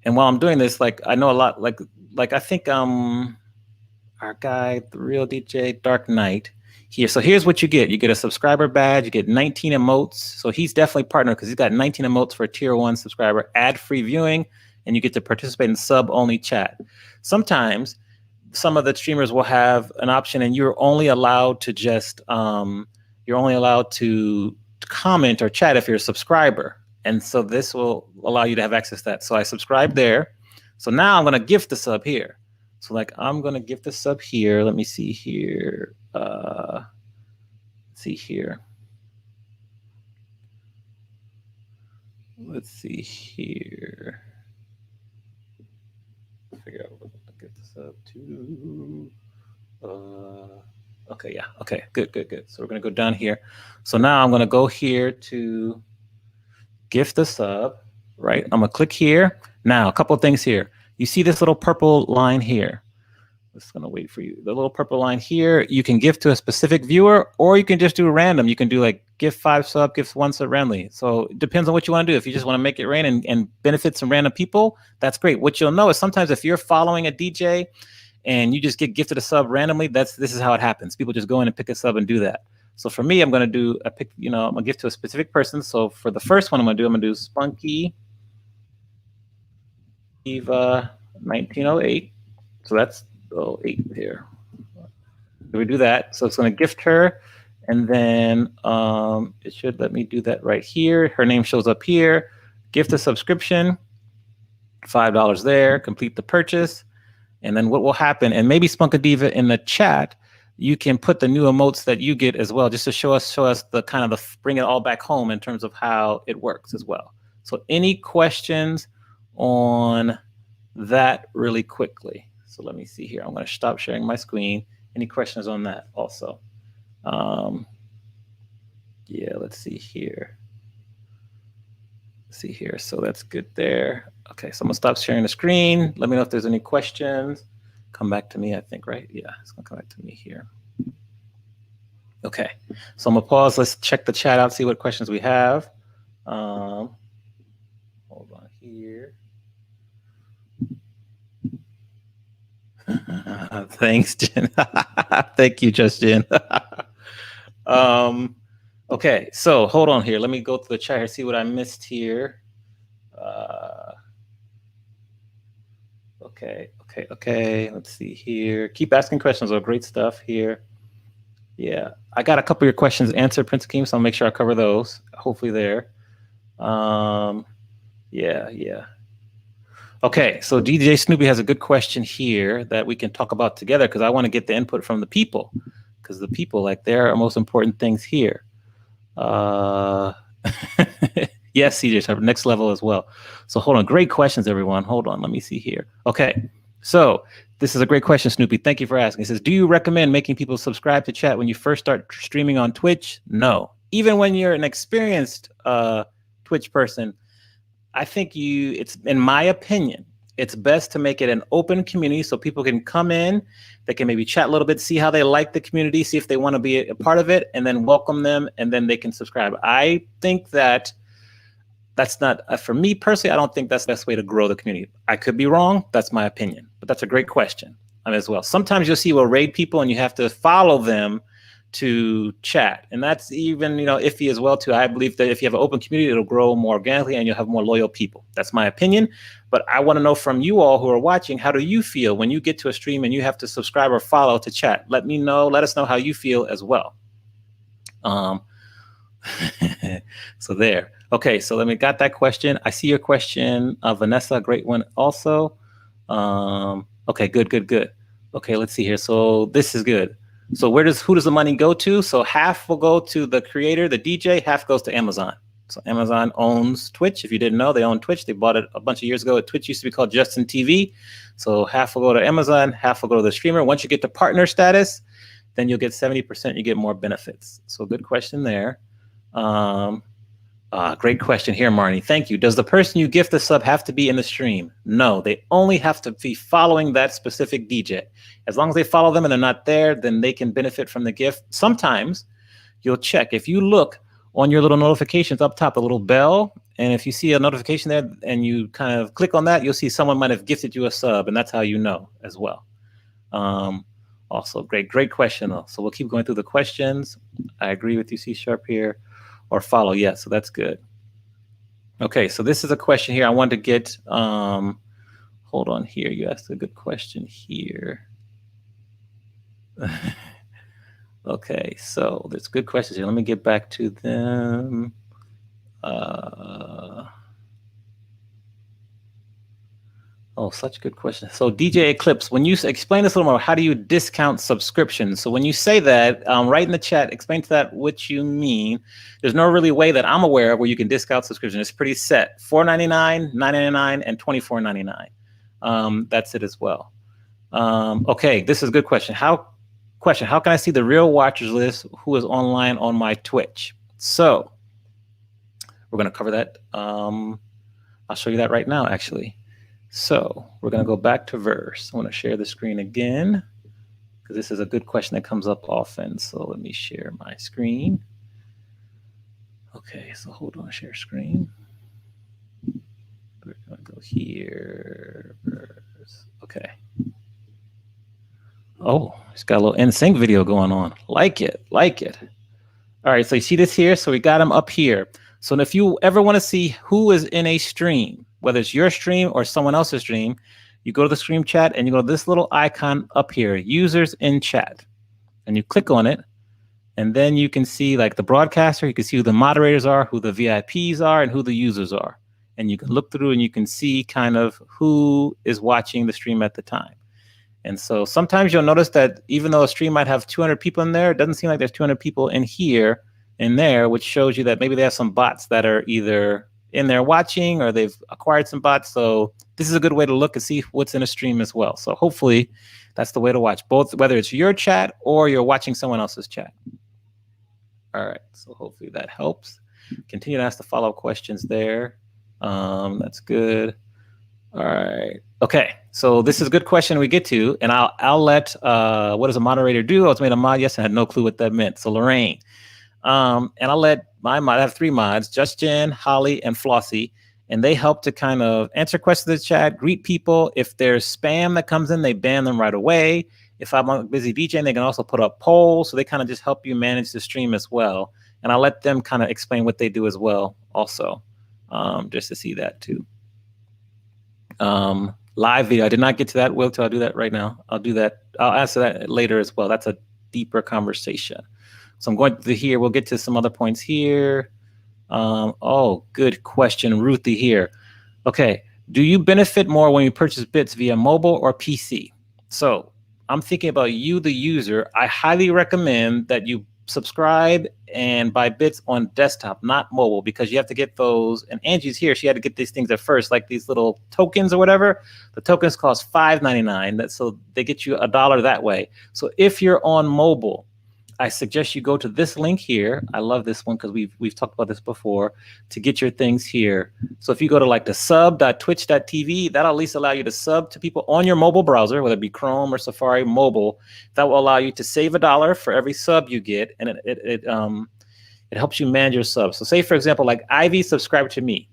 while I'm doing this, like I know a lot, like I think our guy, the real DJ Dark Knight here. So here's what you get. You get a subscriber badge, you get 19 emotes. So he's definitely partnered because he's got 19 emotes for a tier 1 subscriber, ad-free viewing, and you get to participate in sub-only chat. Sometimes some of the streamers will have an option and you're only allowed to just, you're only allowed to comment or chat if you're a subscriber. And so this will allow you to have access to that. So I subscribe there. So now I'm going to gift the sub here. So like I'm going to gift the sub here. Let me see here. Let's see here. Let's see here. Figure out what to get this up to. Okay, yeah. Okay, good. So we're going to go down here. So now I'm going to go here to gift the sub, right? I'm going to click here. Now, a couple of things here. You see this little purple line here. I'm just going to wait for you. The little purple line here, you can gift to a specific viewer, or you can just do random. You can do like gift 5 sub, gift 1 sub randomly. So it depends on what you want to do. If you just want to make it rain and benefit some random people, that's great. What you'll know is sometimes if you're following a DJ and you just get gifted a sub randomly, this is how it happens. People just go in and pick a sub and do that. So for me, I'm going to do I'm going to gift to a specific person. So for the first one I'm going to do Spunky Eva 1908. So that's 8 here. So we do that. So it's going to gift her. And then it should let me do that right here. Her name shows up here. Gift a subscription, $5 there. Complete the purchase. And then what will happen, and maybe Spunkadiva in the chat, you can put the new emotes that you get as well, just to show us the kind of bring it all back home in terms of how it works as well. So any questions on that really quickly? So let me see here. I'm going to stop sharing my screen. Any questions on that also? Yeah, let's see here. So that's good there. Okay, so I'm gonna stop sharing the screen. Let me know if there's any questions. Come back to me, I think, right? Yeah, it's gonna come back to me here. Okay, so I'm gonna pause. Let's check the chat out, see what questions we have. Hold on here. Thanks, Jen. Thank you, Justin. Okay, so hold on here. Let me go to the chat here, see what I missed here. Okay. Let's see here. Keep asking questions. Oh, great stuff here. Yeah, I got a couple of your questions answered, Prince Akeem, so I'll make sure I cover those. Hopefully there. Yeah. Okay, so DJ Snoopy has a good question here that we can talk about together because I want to get the input from the people because the people, like, they're our most important things here. Yes, CJ, next level as well. So hold on, great questions, everyone. Hold on, let me see here. Okay, so this is a great question, Snoopy. Thank you for asking. It says, do you recommend making people subscribe to chat when you first start streaming on Twitch? No. Even when you're an experienced Twitch person, I think it's, in my opinion, it's best to make it an open community so people can come in, they can maybe chat a little bit, see how they like the community, see if they want to be a part of it, and then welcome them, and then they can subscribe. I think that's not, for me personally, I don't think that's the best way to grow the community. I could be wrong. That's my opinion, but that's a great question as well. Sometimes you'll see we'll raid people and you have to follow them to chat, and that's even iffy as well too. I believe that if you have an open community, it'll grow more organically and you'll have more loyal people. That's my opinion, but I want to know from you all who are watching, how do you feel when you get to a stream and you have to subscribe or follow to chat? Let us know how you feel as well. So there. Okay, so let me got that question. I see your question, Vanessa, great one also. Okay, good, good, good. Okay, let's see here. So this is good. So who does the money go to? So half will go to the creator, the DJ, half goes to Amazon. So Amazon owns Twitch. If you didn't know, they own Twitch. They bought it a bunch of years ago. Twitch used to be called Justin TV. So half will go to Amazon, half will go to the streamer. Once you get to partner status, then you'll get 70%. You get more benefits. So good question there. Great question here, Marnie. Thank you. Does the person you gift the sub have to be in the stream? No, they only have to be following that specific DJ. As long as they follow them and they're not there, then they can benefit from the gift. Sometimes you'll check. If you look on your little notifications up top, the little bell, and if you see a notification there and you kind of click on that, you'll see someone might have gifted you a sub, and that's how you know as well. Also, great question. So we'll keep going through the questions. I agree with you, C# here. Or follow, yeah, so that's good. Okay, so this is a question here I wanted to get, hold on here, you asked a good question here. Okay, so there's good questions here. Let me get back to them. Oh, such good question. So DJ Eclipse, when you explain this a little more, how do you discount subscriptions? So when you say that, write in the chat, explain to that what you mean. There's no really way that I'm aware of where you can discount subscription. It's pretty set, $4.99, $9.99, and $24.99. That's it as well. Okay, this is a good question. How can I see the real watchers list who is online on my Twitch? So we're going to cover that. I'll show you that right now, actually. So we're going to go back to verse. I want to share the screen again because this is a good question that comes up often. So let me share my screen. Okay, so hold on, share screen. We're going to go here, verse. Okay. Oh, it's got a little NSYNC video going on. Like it. All right, so you see this here? So we got them up here. So if you ever want to see who is in a stream, whether it's your stream or someone else's stream, you go to the stream chat and you go to this little icon up here, users in chat, and you click on it. And then you can see like the broadcaster, you can see who the moderators are, who the VIPs are, and who the users are. And you can look through and you can see kind of who is watching the stream at the time. And so sometimes you'll notice that even though a stream might have 200 people in there, it doesn't seem like there's 200 people in here, in there, which shows you that maybe they have some bots that are either in there watching or they've acquired some bots. So this is a good way to look and see what's in a stream as well. So hopefully that's the way to watch both, whether it's your chat or you're watching someone else's chat. All right, so hopefully that helps. Continue to ask the follow-up questions there. That's good. All right. Okay. So this is a good question we get to, and I'll let what does a moderator do? I was made a mod. Yes, I had no clue what that meant. So Lorraine, and I'll let my mod. I have 3 mods: Justin, Holly, and Flossie, and they help to kind of answer questions in the chat, greet people. If there's spam that comes in, they ban them right away. If I'm busy DJing, they can also put up polls, so they kind of just help you manage the stream as well. And I'll let them kind of explain what they do as well, also, just to see that too. Live video, I did not get to that, Will, till I'll do that right now. I'll do that. I'll answer that later as well. That's a deeper conversation. So I'm going to here. We'll get to some other points here. Oh, good question, Ruthie here. Okay, do you benefit more when you purchase bits via mobile or PC? So I'm thinking about you, the user. I highly recommend that you subscribe and buy bits on desktop, not mobile, because you have to get those. And Angie's here. She had to get these things at first, like these little tokens or whatever. The tokens cost $5.99. So they get you $1 that way. So if you're on mobile, I suggest you go to this link here. I love this one because we've talked about this before, to get your things here. So if you go to like the sub.twitch.tv, that'll at least allow you to sub to people on your mobile browser, whether it be Chrome or Safari mobile. That will allow you to save $1 for every sub you get, and it helps you manage your subs. So say, for example, like Ivy subscribed to me,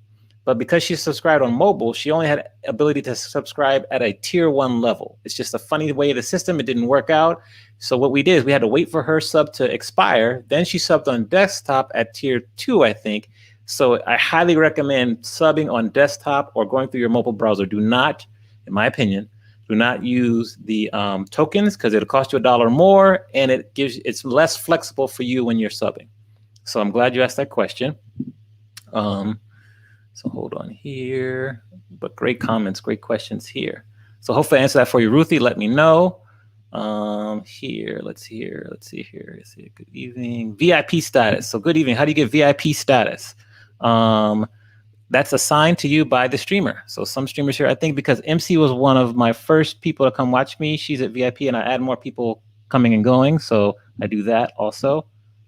but because she subscribed on mobile, she only had ability to subscribe at a tier 1 level. It's just a funny way of the system. It didn't work out. So what we did is we had to wait for her sub to expire. Then she subbed on desktop at tier 2, I think. So I highly recommend subbing on desktop or going through your mobile browser. Do not, in my opinion, do not use the tokens, because it'll cost you $1 more, and it's less flexible for you when you're subbing. So I'm glad you asked that question. So hold on here, but great comments, great questions here. So hopefully I answer that for you, Ruthie. Let me know. Let's see here. Good evening. VIP status. So good evening. How do you get VIP status? That's assigned to you by the streamer. So some streamers here, I think because MC was one of my first people to come watch me, she's at VIP, and I add more people coming and going. So I do that also.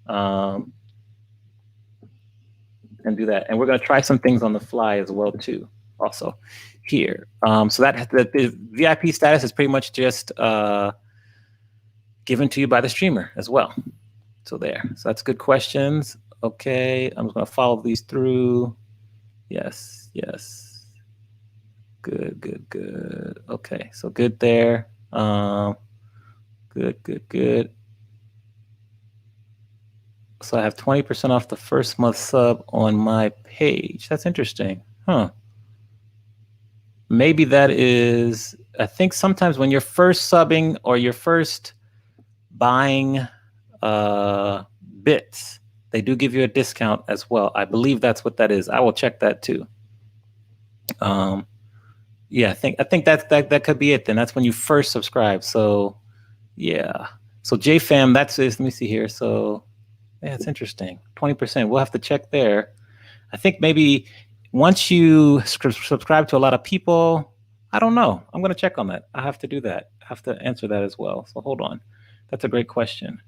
And do that. And we're going to try some things on the fly as well too, also here. So that the VIP status is pretty much just given to you by the streamer as well. So there. So that's good questions. Okay, I'm just going to follow these through. Yes. Good. Okay, so good there. Good. So I have 20% off the first month sub on my page. That's interesting. Huh. Maybe that is, I think sometimes when you're first subbing or you're first buying bits, they do give you a discount as well. I believe that's what that is. I will check that too. Yeah, I think that could be it then. That's when you first subscribe. So yeah. So JFam, that's it. Let me see here. So yeah, it's interesting. 20%. We'll have to check there. I think maybe once you subscribe to a lot of people, I don't know. I'm going to check on that. I have to do that. I have to answer that as well. So hold on. That's a great question.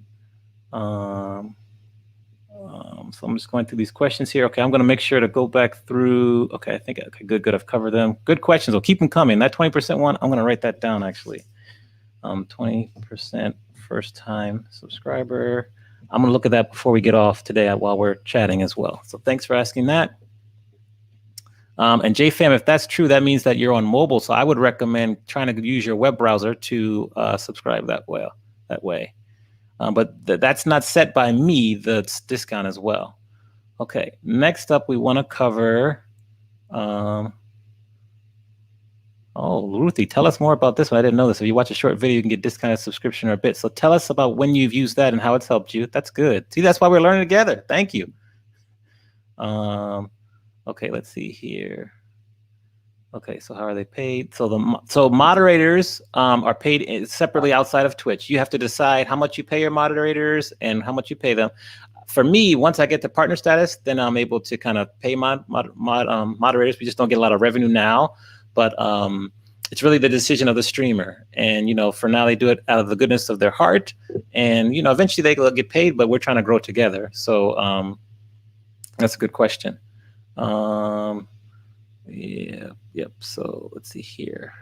So I'm just going through these questions here. Okay, I'm going to make sure to go back through. Okay, I think, okay, good. I've covered them. Good questions. I'll keep them coming. That 20% one, I'm going to write that down actually. 20% first time subscriber. I'm going to look at that before we get off today while we're chatting as well. So thanks for asking that. And JFam, if that's true, that means that you're on mobile. So I would recommend trying to use your web browser to subscribe that way. But that's not set by me, the discount as well. Okay, next up, we want to cover. Oh, Ruthie, tell us more about this one. I didn't know this. If you watch a short video, you can get discounted subscription or a bit. So tell us about when you've used that and how it's helped you. That's good. See, that's why we're learning together. Thank you. Okay, let's see here. Okay, so how are they paid? So moderators are paid separately outside of Twitch. You have to decide how much you pay your moderators and how much you pay them. For me, once I get to partner status, then I'm able to kind of pay my moderators. We just don't get a lot of revenue now, but it's really the decision of the streamer. And, you know, for now they do it out of the goodness of their heart. And, you know, eventually they get paid, but we're trying to grow together. So that's a good question. Yep. So let's see here.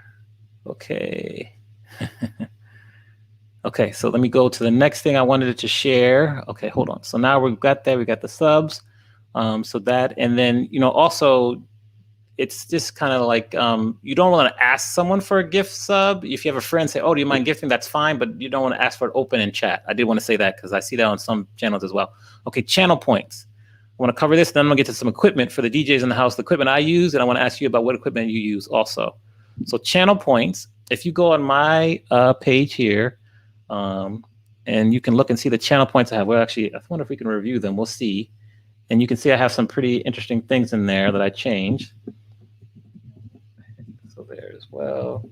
Okay. Okay, so let me go to the next thing I wanted to share. Okay, hold on. So now we've got that. We got the subs. So that, and then, you know, also it's just kind of like you don't want to ask someone for a gift sub. If you have a friend say, oh, do you mind gifting? That's fine, but you don't want to ask for it open in chat. I did want to say that because I see that on some channels as well. Okay, channel points. I want to cover this, then I'm going to get to some equipment for the DJs in the house, the equipment I use, and I want to ask you about what equipment you use also. So channel points, if you go on my page here, and you can look and see the channel points I have. Well, actually, I wonder if we can review them. We'll see. And you can see I have some pretty interesting things in there that I changed. So there as well.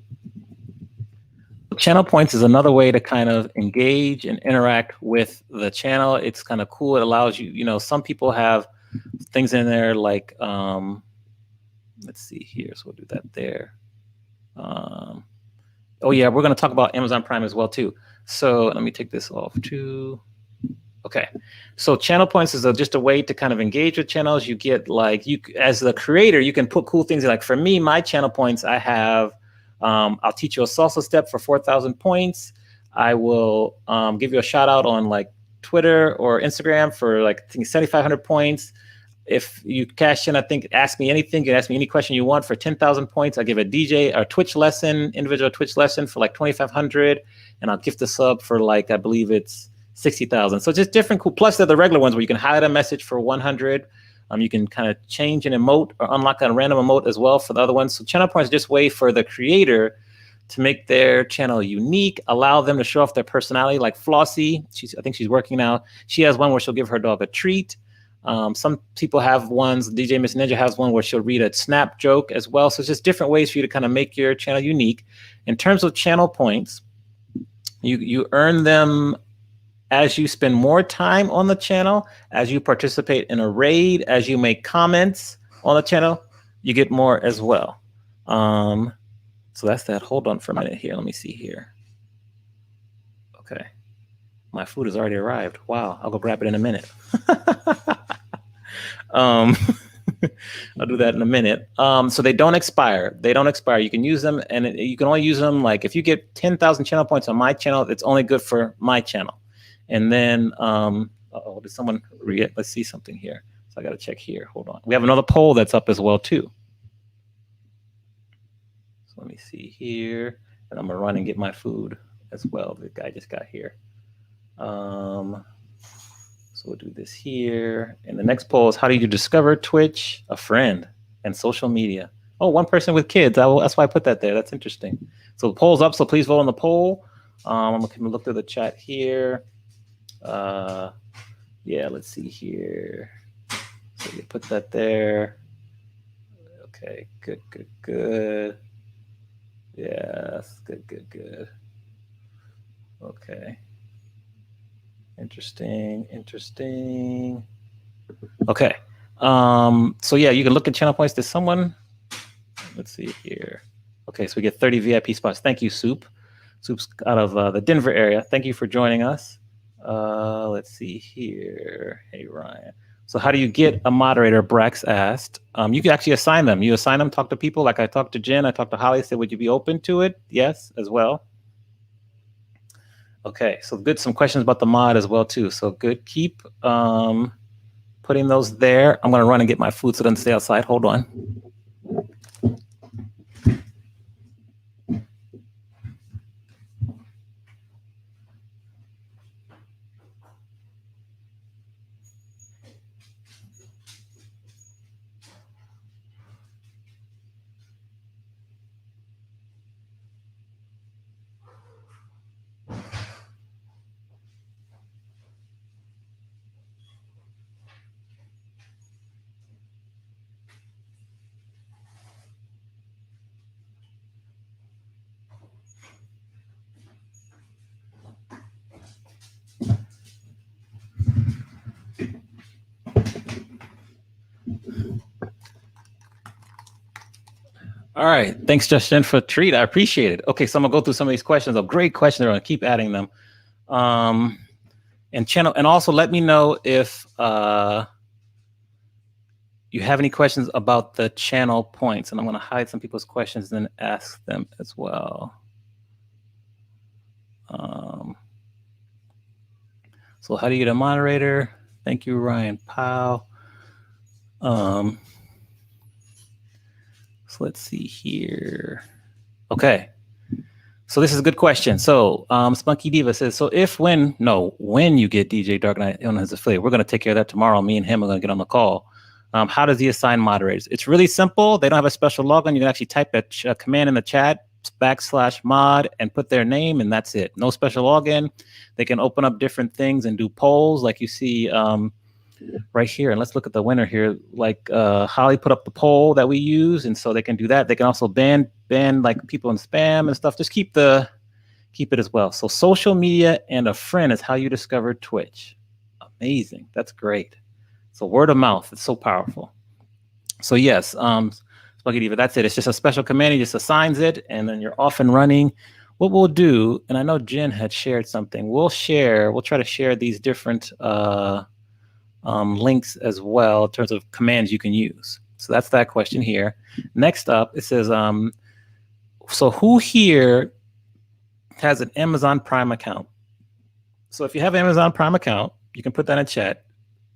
Channel points is another way to kind of engage and interact with the channel. It's kind of cool. It allows you, you know, some people have things in there like, let's see here. So we'll do that there. Oh yeah, we're going to talk about Amazon Prime as well too. So let me take this off too. Okay, so channel points is just a way to kind of engage with channels. You get like, you as the creator, you can put cool things. Like for me, my channel points, I have, I'll teach you a salsa step for 4,000 points. I will give you a shout out on like Twitter or Instagram for like, I think 7,500 points. If you cash in, I think, ask me anything. You can ask me any question you want for 10,000 points. I'll give a DJ or Twitch lesson, individual Twitch lesson for like 2,500. And I'll gift a sub for like, I believe it's 60,000. So just different cool. Plus, they're the regular ones where you can highlight a message for 100. You can kind of change an emote or unlock a random emote as well for the other ones. So channel points are just a way for the creator to make their channel unique, allow them to show off their personality. Like Flossie, I think she's working now. She has one where she'll give her dog a treat. Some people have ones. DJ Miss Ninja has one where she'll read a snap joke as well. So it's just different ways for you to kind of make your channel unique. In terms of channel points, you earn them as you spend more time on the channel, as you participate in a raid, as you make comments on the channel, you get more as well. So that's that. Hold on for a minute here. Let me see here. Okay. My food has already arrived. Wow. I'll go grab it in a minute. I'll do that in a minute. So they don't expire. They don't expire. You can use them, and you can only use them like if you get 10,000 channel points on my channel, it's only good for my channel. And then, did someone read? Let's see something here. So I got to check here. Hold on. We have another poll that's up as well too. So let me see here, and I'm gonna run and get my food as well. The guy just got here. So we'll do this here. And the next poll is, how do you discover Twitch? A friend and social media. Oh, one person with kids. That's why I put that there. That's interesting. So the poll's up, so please vote on the poll. I'm going to look through the chat here. Yeah, let's see here. So you put that there. Okay, good. Yes, good. Okay. Interesting. Okay. So yeah, you can look at channel points. There's someone, let's see here. Okay, so we get 30 VIP spots. Thank you, Soup. Soup's out of the Denver area. Thank you for joining us. Let's see here. Hey, Ryan. So how do you get a moderator? Brax asked. You can actually assign them. You assign them, talk to people. Like I talked to Jen, I talked to Holly, said, would you be open to it? Yes, as well. Okay, so good. Some questions about the mod as well too. So good. Keep putting those there. I'm gonna run and get my food so it doesn't stay outside. Hold on. All right. Thanks, Justin, for the treat. I appreciate it. Okay, so I'm gonna go through some of these questions. A great question. I'm gonna keep adding them. And also let me know if you have any questions about the channel points. And I'm gonna hide some people's questions and then ask them as well. So how do you get a moderator? Thank you, Ryan Powell. So let's see here. Okay. So this is a good question. So Spunky Diva says, so when you get DJ Dark Knight on his affiliate, we're going to take care of that tomorrow. Me and him are going to get on the call. How does he assign moderators? It's really simple. They don't have a special login. You can actually type that command in the chat, /mod, and put their name, and that's it. No special login. They can open up different things and do polls like you see right here. And let's look at the winner here. Like Holly put up the poll that we use, and so they can do that. They can also ban like people in spam and stuff. Just keep it as well. So social media and a friend is how you discover Twitch. Amazing. That's great. So word of mouth, it's so powerful. So yes, Spunky Diva, that's it. It's just a special command. He just assigns it, and then you're off and running. What we'll do, and I know Jen had shared something. We'll try to share these different links as well in terms of commands you can use. So that's that question here. Next up, it says, so who here has an Amazon Prime account? So if you have an Amazon Prime account, you can put that in chat.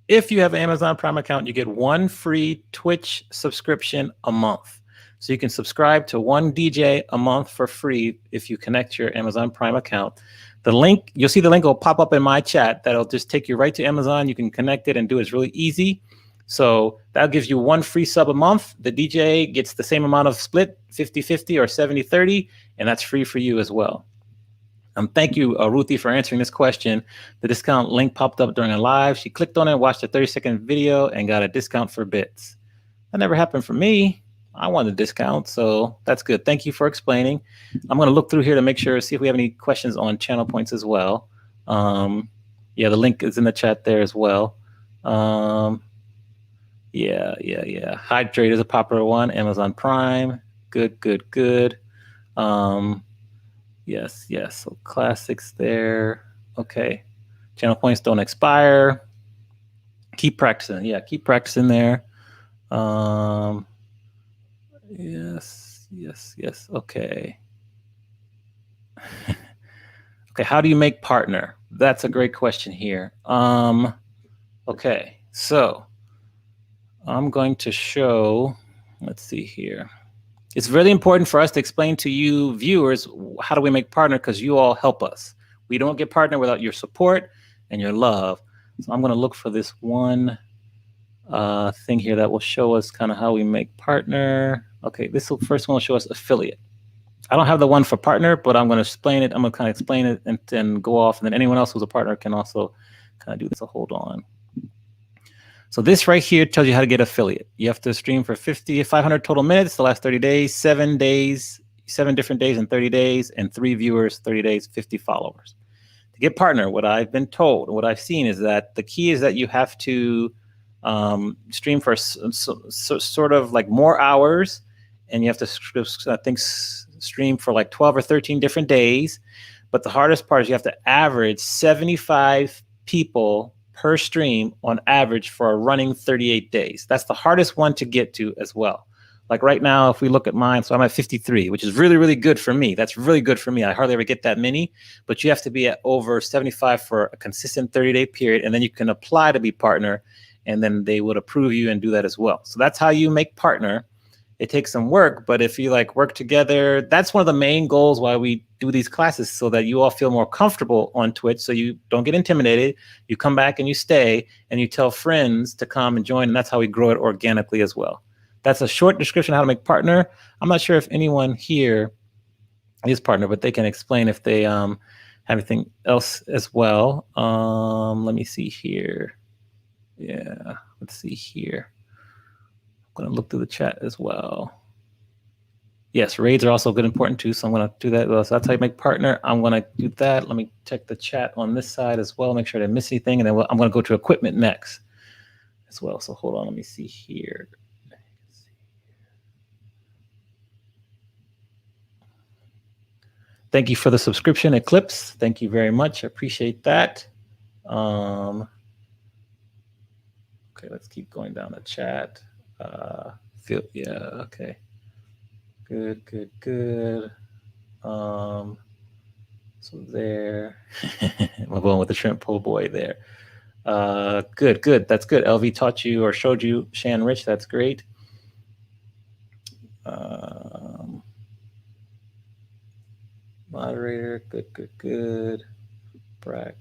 If you have an Amazon Prime account, you get one free Twitch subscription a month. So you can subscribe to one DJ a month for free if you connect your Amazon Prime account. The link, you'll see the link will pop up in my chat. That'll just take you right to Amazon. You can connect it and do it. It's really easy. So that gives you one free sub a month. The DJ gets the same amount of split, 50-50 or 70-30, and that's free for you as well. Thank you, Ruthie, for answering this question. The discount link popped up during a live. She clicked on it, watched a 30-second video, and got a discount for bits. That never happened for me. I wanted a discount, so that's good. Thank you for explaining. I'm going to look through here to make sure, see if we have any questions on channel points as well. Yeah, the link is in the chat there as well. Yeah. Hydrate is a popular one. Amazon Prime. Good. Yes. So classics there. Okay. Channel points don't expire. Keep practicing. Yeah, keep practicing there. Yes. Okay. Okay, how do you make partner? That's a great question here. Okay, so I'm going to show, let's see here. It's really important for us to explain to you viewers, how do we make partner? Because you all help us. We don't get partner without your support and your love. So I'm going to look for this one thing here that will show us kind of how we make partner. Okay, this first one will show us affiliate. I don't have the one for partner, but I'm going to explain it. I'm going to kind of explain it and then go off. And then anyone else who's a partner can also kind of do this. So hold on. So this right here tells you how to get affiliate. You have to stream for 500 total minutes, the last 30 days, 7 different days in 30 days, and 3 viewers, 30 days, 50 followers. To get partner, what I've been told, what I've seen is that the key is that you have to stream for sort of like more hours, and you have to, I think, stream for like 12 or 13 different days. But the hardest part is you have to average 75 people per stream on average for a running 38 days. That's the hardest one to get to as well. Like right now, if we look at mine, so I'm at 53, which is really, really good for me. That's really good for me. I hardly ever get that many, but you have to be at over 75 for a consistent 30-day period, and then you can apply to be partner, and then they would approve you and do that as well. So that's how you make partner. It takes some work, but if you like work together, that's one of the main goals why we do these classes, so that you all feel more comfortable on Twitch, so you don't get intimidated. You come back and you stay, and you tell friends to come and join, and that's how we grow it organically as well. That's a short description of how to make partner. I'm not sure if anyone here is partner, but they can explain if they have anything else as well. Let me see here. Yeah, let's see here. I'm going to look through the chat as well. Yes, raids are also good, important too, so I'm going to do that. So that's how you make partner. I'm going to do that. Let me check the chat on this side as well, make sure I didn't miss anything, and then I'm going to go to equipment next as well. So hold on, let me see here. Thank you for the subscription, Eclipse. Thank you very much. I appreciate that. Okay, let's keep going down the chat. Yeah, okay. Good. So there, I'm going with the shrimp po' boy there. Good. That's good. LV taught you or showed you Shan Rich. That's great. Moderator, good. Brax.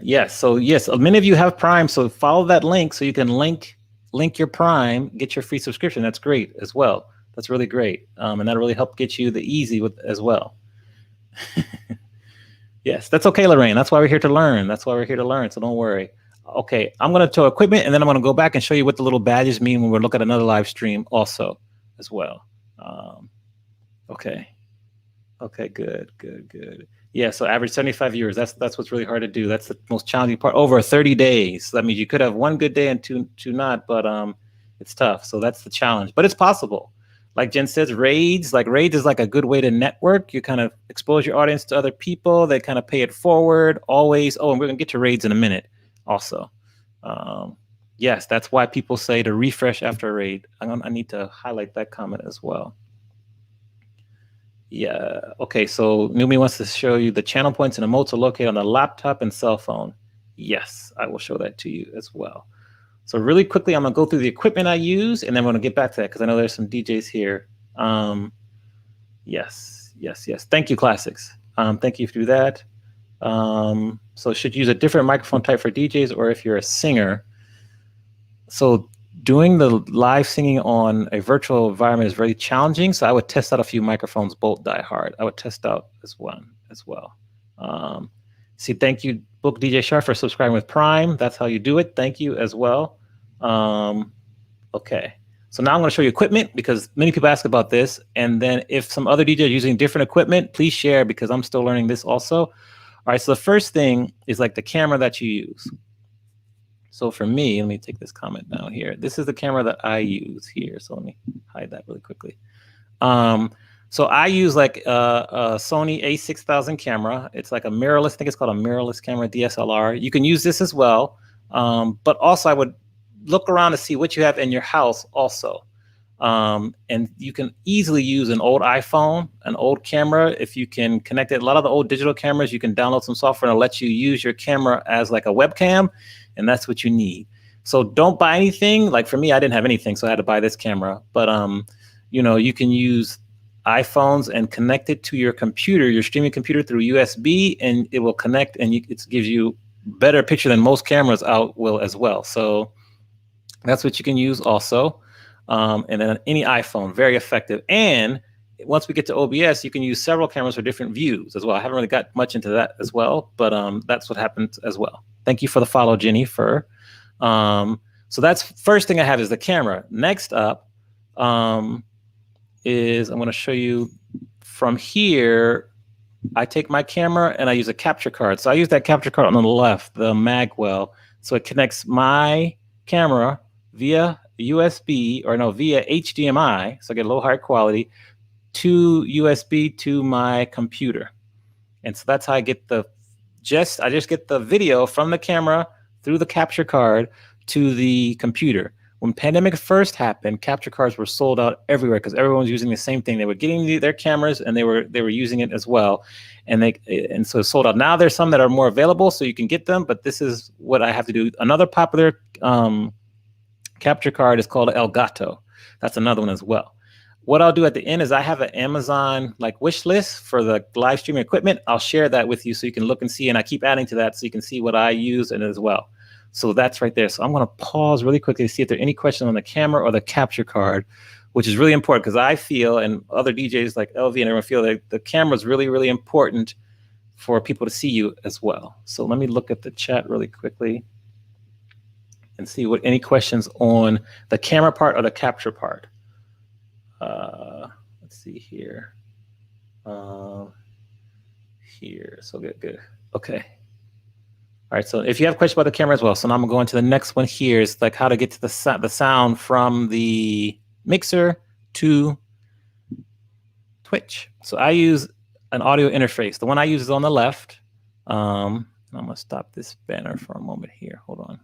Yes, so yes, many of you have Prime, so follow that link so you can link your Prime, get your free subscription. That's great as well. That's really great, and that'll really help get you the easy with as well. Yes, that's okay, Lorraine. That's why we're here to learn. So don't worry. Okay, I'm going to show equipment, and then I'm going to go back and show you what the little badges mean when we look at another live stream also as well. Okay, good. Yeah, so average 75 viewers. That's what's really hard to do. That's the most challenging part. Over 30 days. That means you could have one good day and two not, but it's tough. So that's the challenge. But it's possible. Like Jen says, raids is like a good way to network. You kind of expose your audience to other people. They kind of pay it forward. Always. Oh, and we're gonna get to raids in a minute. Also, yes, that's why people say to refresh after a raid. I need to highlight that comment as well. Yeah, okay, so Numi wants to show you the channel points and emotes are located on the laptop and cell phone. Yes, I will show that to you as well. So really quickly, I'm gonna go through the equipment I use, and then I'm gonna get back to that because I know there's some DJs here. Yes. Thank you, Classics. Thank you for that. So should use a different microphone type for DJs or if you're a singer. So doing the live singing on a virtual environment is very challenging. So I would test out a few microphones, Bolt Die Hard. I would test out this one as well. See, thank you, Book DJ Sharp, for subscribing with Prime. That's how you do it. Thank you as well. Okay. So now I'm going to show you equipment because many people ask about this. And then if some other DJ are using different equipment, please share because I'm still learning this also. All right. So the first thing is like the camera that you use. So for me, let me take this comment down here. This is the camera that I use here. So let me hide that really quickly. So I use like a Sony a6000 camera. It's like a mirrorless, I think it's called a mirrorless camera, DSLR. You can use this as well. But also I would look around to see what you have in your house also. And you can easily use an old iPhone, an old camera. If you can connect it, a lot of the old digital cameras, you can download some software and it'll let you use your camera as like a webcam, and that's what you need. So don't buy anything. Like for me, I didn't have anything, so I had to buy this camera. But you know, you can use iPhones and connect it to your computer, your streaming computer through USB, and it will connect, and it gives you better picture than most cameras out will as well. So that's what you can use also. And then any iPhone, very effective. And once we get to OBS, you can use several cameras for different views as well. I haven't really got much into that as well, but that's what happens as well. Thank you for the follow, Jenny. So that's first thing I have is the camera. Next up is I'm going to show you from here. I take my camera and I use a capture card. So I use that capture card on the left, the Magwell. So it connects my camera via USB via HDMI. So I get a little higher quality to USB to my computer. And so that's how I get I just get the video from the camera through the capture card to the computer. When pandemic first happened, capture cards were sold out everywhere because everyone was using the same thing. They were getting their cameras and they were using it as well, and so it's sold out. Now there's some that are more available, so you can get them. But this is what I have to do. Another popular capture card is called Elgato. That's another one as well. What I'll do at the end is I have an Amazon like wish list for the live streaming equipment. I'll share that with you so you can look and see, and I keep adding to that so you can see what I use and as well. So that's right there. So I'm going to pause really quickly to see if there are any questions on the camera or the capture card, which is really important because I feel, and other DJs like LV and everyone feel that the camera is really, really important for people to see you as well. So let me look at the chat really quickly and see what any questions on the camera part or the capture part. Let's see here. So good. Okay. All right, so if you have questions about the camera as well, so now I'm gonna go into the next one here is like how to get to the sound from the mixer to Twitch. So I use an audio interface. The one I use is on the left. I'm gonna stop this banner for a moment here. Hold on.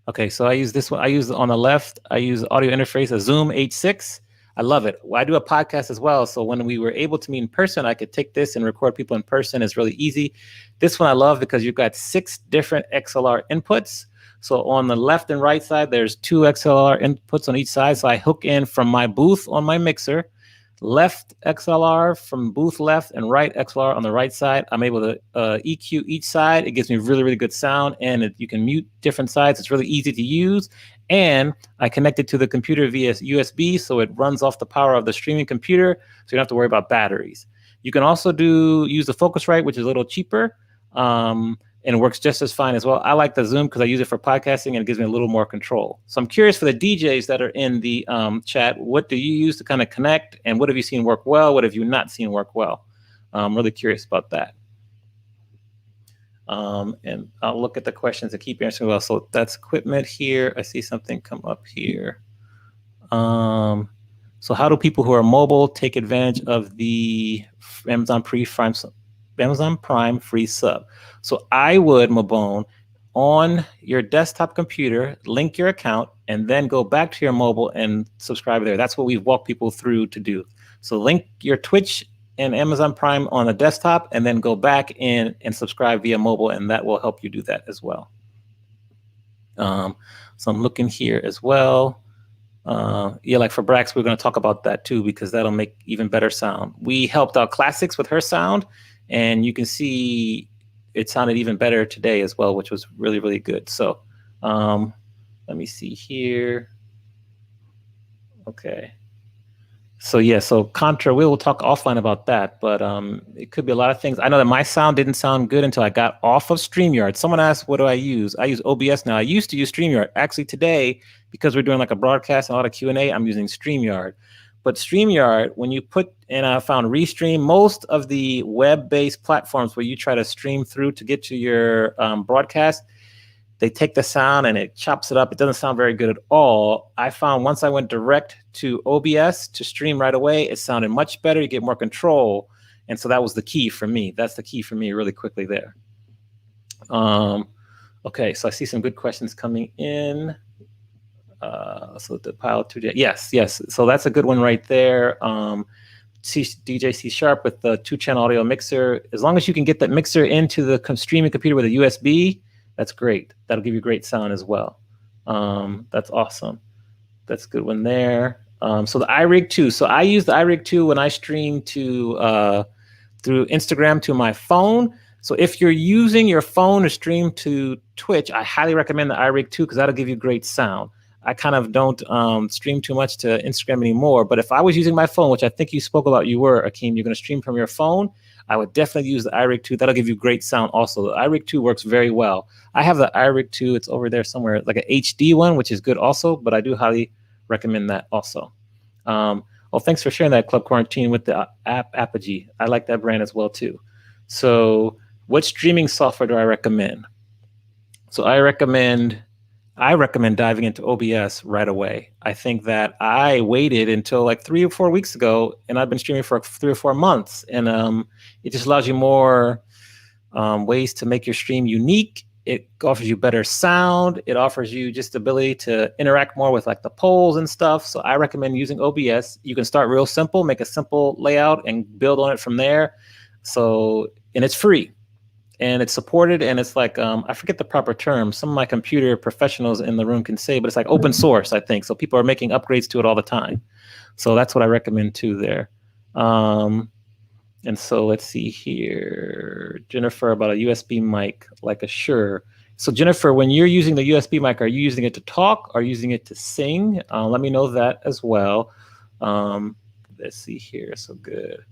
Okay, so I use this one. I use on the left. I use audio interface, a Zoom H6. I love it. I do a podcast as well. So when we were able to meet in person, I could take this and record people in person. It's really easy. This one I love because you've got 6 different XLR inputs. So on the left and right side, there's 2 XLR inputs on each side. So I hook in from my booth on my mixer, left XLR from booth left and right XLR on the right side. I'm able to EQ each side. It gives me really, really good sound, and you can mute different sides. It's really easy to use. And I connect it to the computer via USB, so it runs off the power of the streaming computer, so you don't have to worry about batteries. You can also use the Focusrite, which is a little cheaper, and it works just as fine as well. I like the Zoom because I use it for podcasting, and it gives me a little more control. So I'm curious for the DJs that are in the chat, what do you use to kind of connect, and what have you seen work well? What have you not seen work well? I'm really curious about that. And I'll look at the questions and keep answering well. So that's equipment here. I see something come up here. So how do people who are mobile take advantage of the Amazon Prime free sub? So I would, Mabone, on your desktop computer, link your account, and then go back to your mobile and subscribe there. That's what we've walked people through to do. So link your Twitch and Amazon Prime on a desktop, and then go back in and subscribe via mobile, and that will help you do that as well. So I'm looking here as well. Yeah, like for Brax, we're going to talk about that too, because that'll make even better sound. We helped out Classics with her sound, and you can see it sounded even better today as well, which was really, really good. So let me see here. Okay. So yeah, so Contra, we will talk offline about that, but it could be a lot of things. I know that my sound didn't sound good until I got off of StreamYard. Someone asked, what do I use? I use OBS now. I used to use StreamYard. Actually, today, because we're doing like a broadcast and a lot of Q&A, I'm using StreamYard. But StreamYard, when you put, and I found Restream, most of the web-based platforms where you try to stream through to get to your broadcast, they take the sound and it chops it up. It doesn't sound very good at all. I found once I went direct to OBS to stream right away, it sounded much better. You get more control. And so that was the key for me. That's the key for me really quickly there. Okay, so I see some good questions coming in. So the pilot 2J, yes. So that's a good one right there. DJ C Sharp with the 2-channel audio mixer. As long as you can get that mixer into the streaming computer with a USB, that's great. That'll give you great sound as well. That's awesome. That's a good one there. So the iRig 2. So I use the iRig 2 when I stream to through Instagram to my phone. So if you're using your phone to stream to Twitch, I highly recommend the iRig 2 because that'll give you great sound. I kind of don't stream too much to Instagram anymore. But if I was using my phone, which I think you spoke about, you were, Akeem, you're going to stream from your phone, I would definitely use the iRig 2. That'll give you great sound also. The iRig 2 works very well. I have the iRig 2. It's over there somewhere, like an HD one, which is good also, but I do highly recommend that also. Well, thanks for sharing that, Club Quarantine, with the Apogee. I like that brand as well too. So what streaming software do I recommend? So I recommend diving into OBS right away. I think that I waited until like 3 or 4 weeks ago, and I've been streaming for 3 or 4 months, and it just allows you more ways to make your stream unique. It offers you better sound. It offers you just the ability to interact more with like the polls and stuff. So I recommend using OBS. You can start real simple, make a simple layout and build on it from there. So, and it's free. And it's supported, and it's like, I forget the proper term. Some of my computer professionals in the room can say, but it's like open source, I think. So people are making upgrades to it all the time. So that's what I recommend too there. And so let's see here. Jennifer, about a USB mic, like a Shure. So Jennifer, when you're using the USB mic, are you using it to talk or using it to sing? Let me know that as well. Let's see here, so good.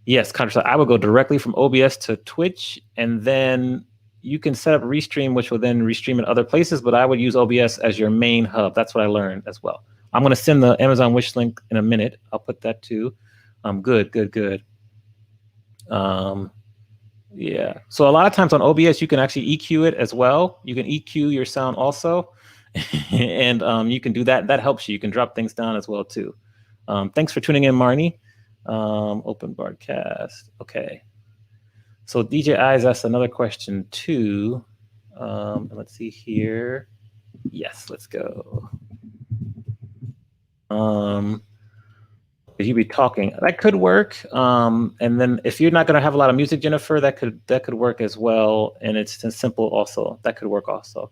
Yes, I would go directly from OBS to Twitch, and then you can set up Restream, which will then restream in other places, but I would use OBS as your main hub. That's what I learned as well. I'm going to send the Amazon wish link in a minute. I'll put that too. Good. Yeah. So a lot of times on OBS, you can actually EQ it as well. You can EQ your sound also, and you can do that. That helps you. You can drop things down as well too. Thanks for tuning in, Marnie. Open broadcast. Okay. So DJ Eyes asked another question too. Let's see here. Yes, let's go. You be talking. That could work. And then if you're not going to have a lot of music, Jennifer, that could work as well. And it's simple also. That could work also.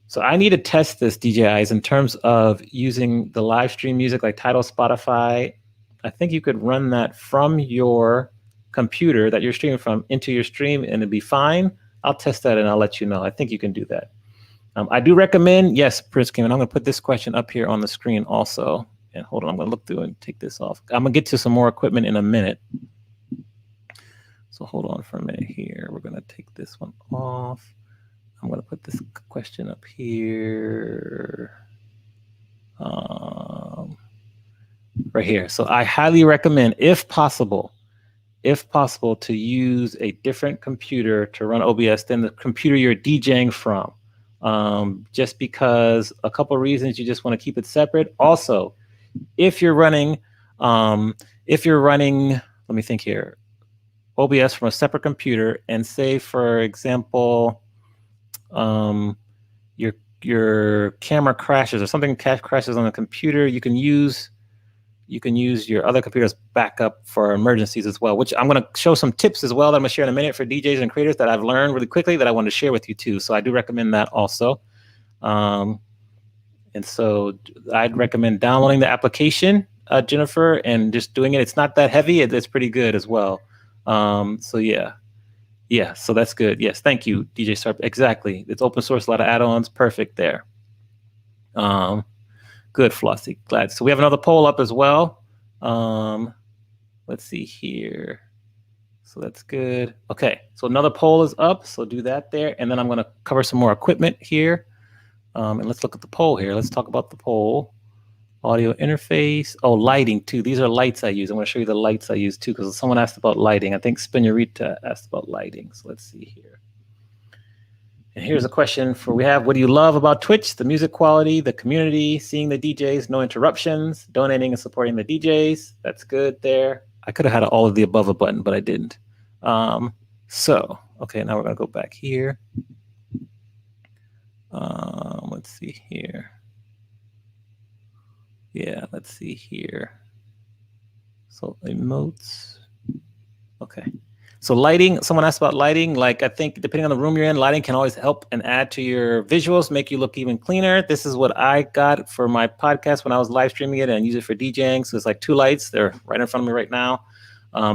So I need to test this, DJ Eyes, in terms of using the live stream music like Tidal, Spotify. I think you could run that from your computer that you're streaming from into your stream, and it'd be fine. I'll test that and I'll let you know. I think you can do that. I do recommend, yes, Prince Kim, and I'm going to put this question up here on the screen also. And hold on, I'm going to look through and take this off. I'm going to get to some more equipment in a minute. So hold on for a minute here. We're going to take this one off. I'm going to put this question up here. Right here. So I highly recommend, if possible, to use a different computer to run OBS than the computer you're DJing from. Just because a couple of reasons, you just want to keep it separate. Also, if you're running, let me think here, OBS from a separate computer, and say, for example, your camera crashes or something crashes on the computer, you can use your other computer's backup for emergencies as well, which I'm going to show some tips as well that I'm going to share in a minute for DJs and creators that I've learned really quickly that I want to share with you too. So I do recommend that also. And so I'd recommend downloading the application, Jennifer, and just doing it. It's not that heavy. It's pretty good as well. So yeah. Yeah, so that's good. Yes, thank you, DJ Sharp. Exactly. It's open source, a lot of add-ons. Perfect there. Good, Flossie. Glad. So we have another poll up as well. Let's see here. So that's good. Okay, so another poll is up, so do that there. And then I'm gonna cover some more equipment here. And let's look at the poll here. Let's talk about the poll. Audio interface. Oh, lighting too. These are lights I use. I'm gonna show you the lights I use too, because someone asked about lighting. I think Spinarita asked about lighting. So let's see here. And here's a question for we have, what do you love about Twitch? The music quality, the community, seeing the DJs, no interruptions, donating and supporting the DJs. That's good there. I could have had all of the above a button, but I didn't. So, okay, now we're gonna go back here. Let's see here. Yeah, let's see here. So emotes. Okay. So lighting, someone asked about lighting. Like I think depending on the room you're in, lighting can always help and add to your visuals, make you look even cleaner. This is what I got for my podcast when I was live streaming it and use it for DJing. So it's like 2 lights. They're right in front of me right now.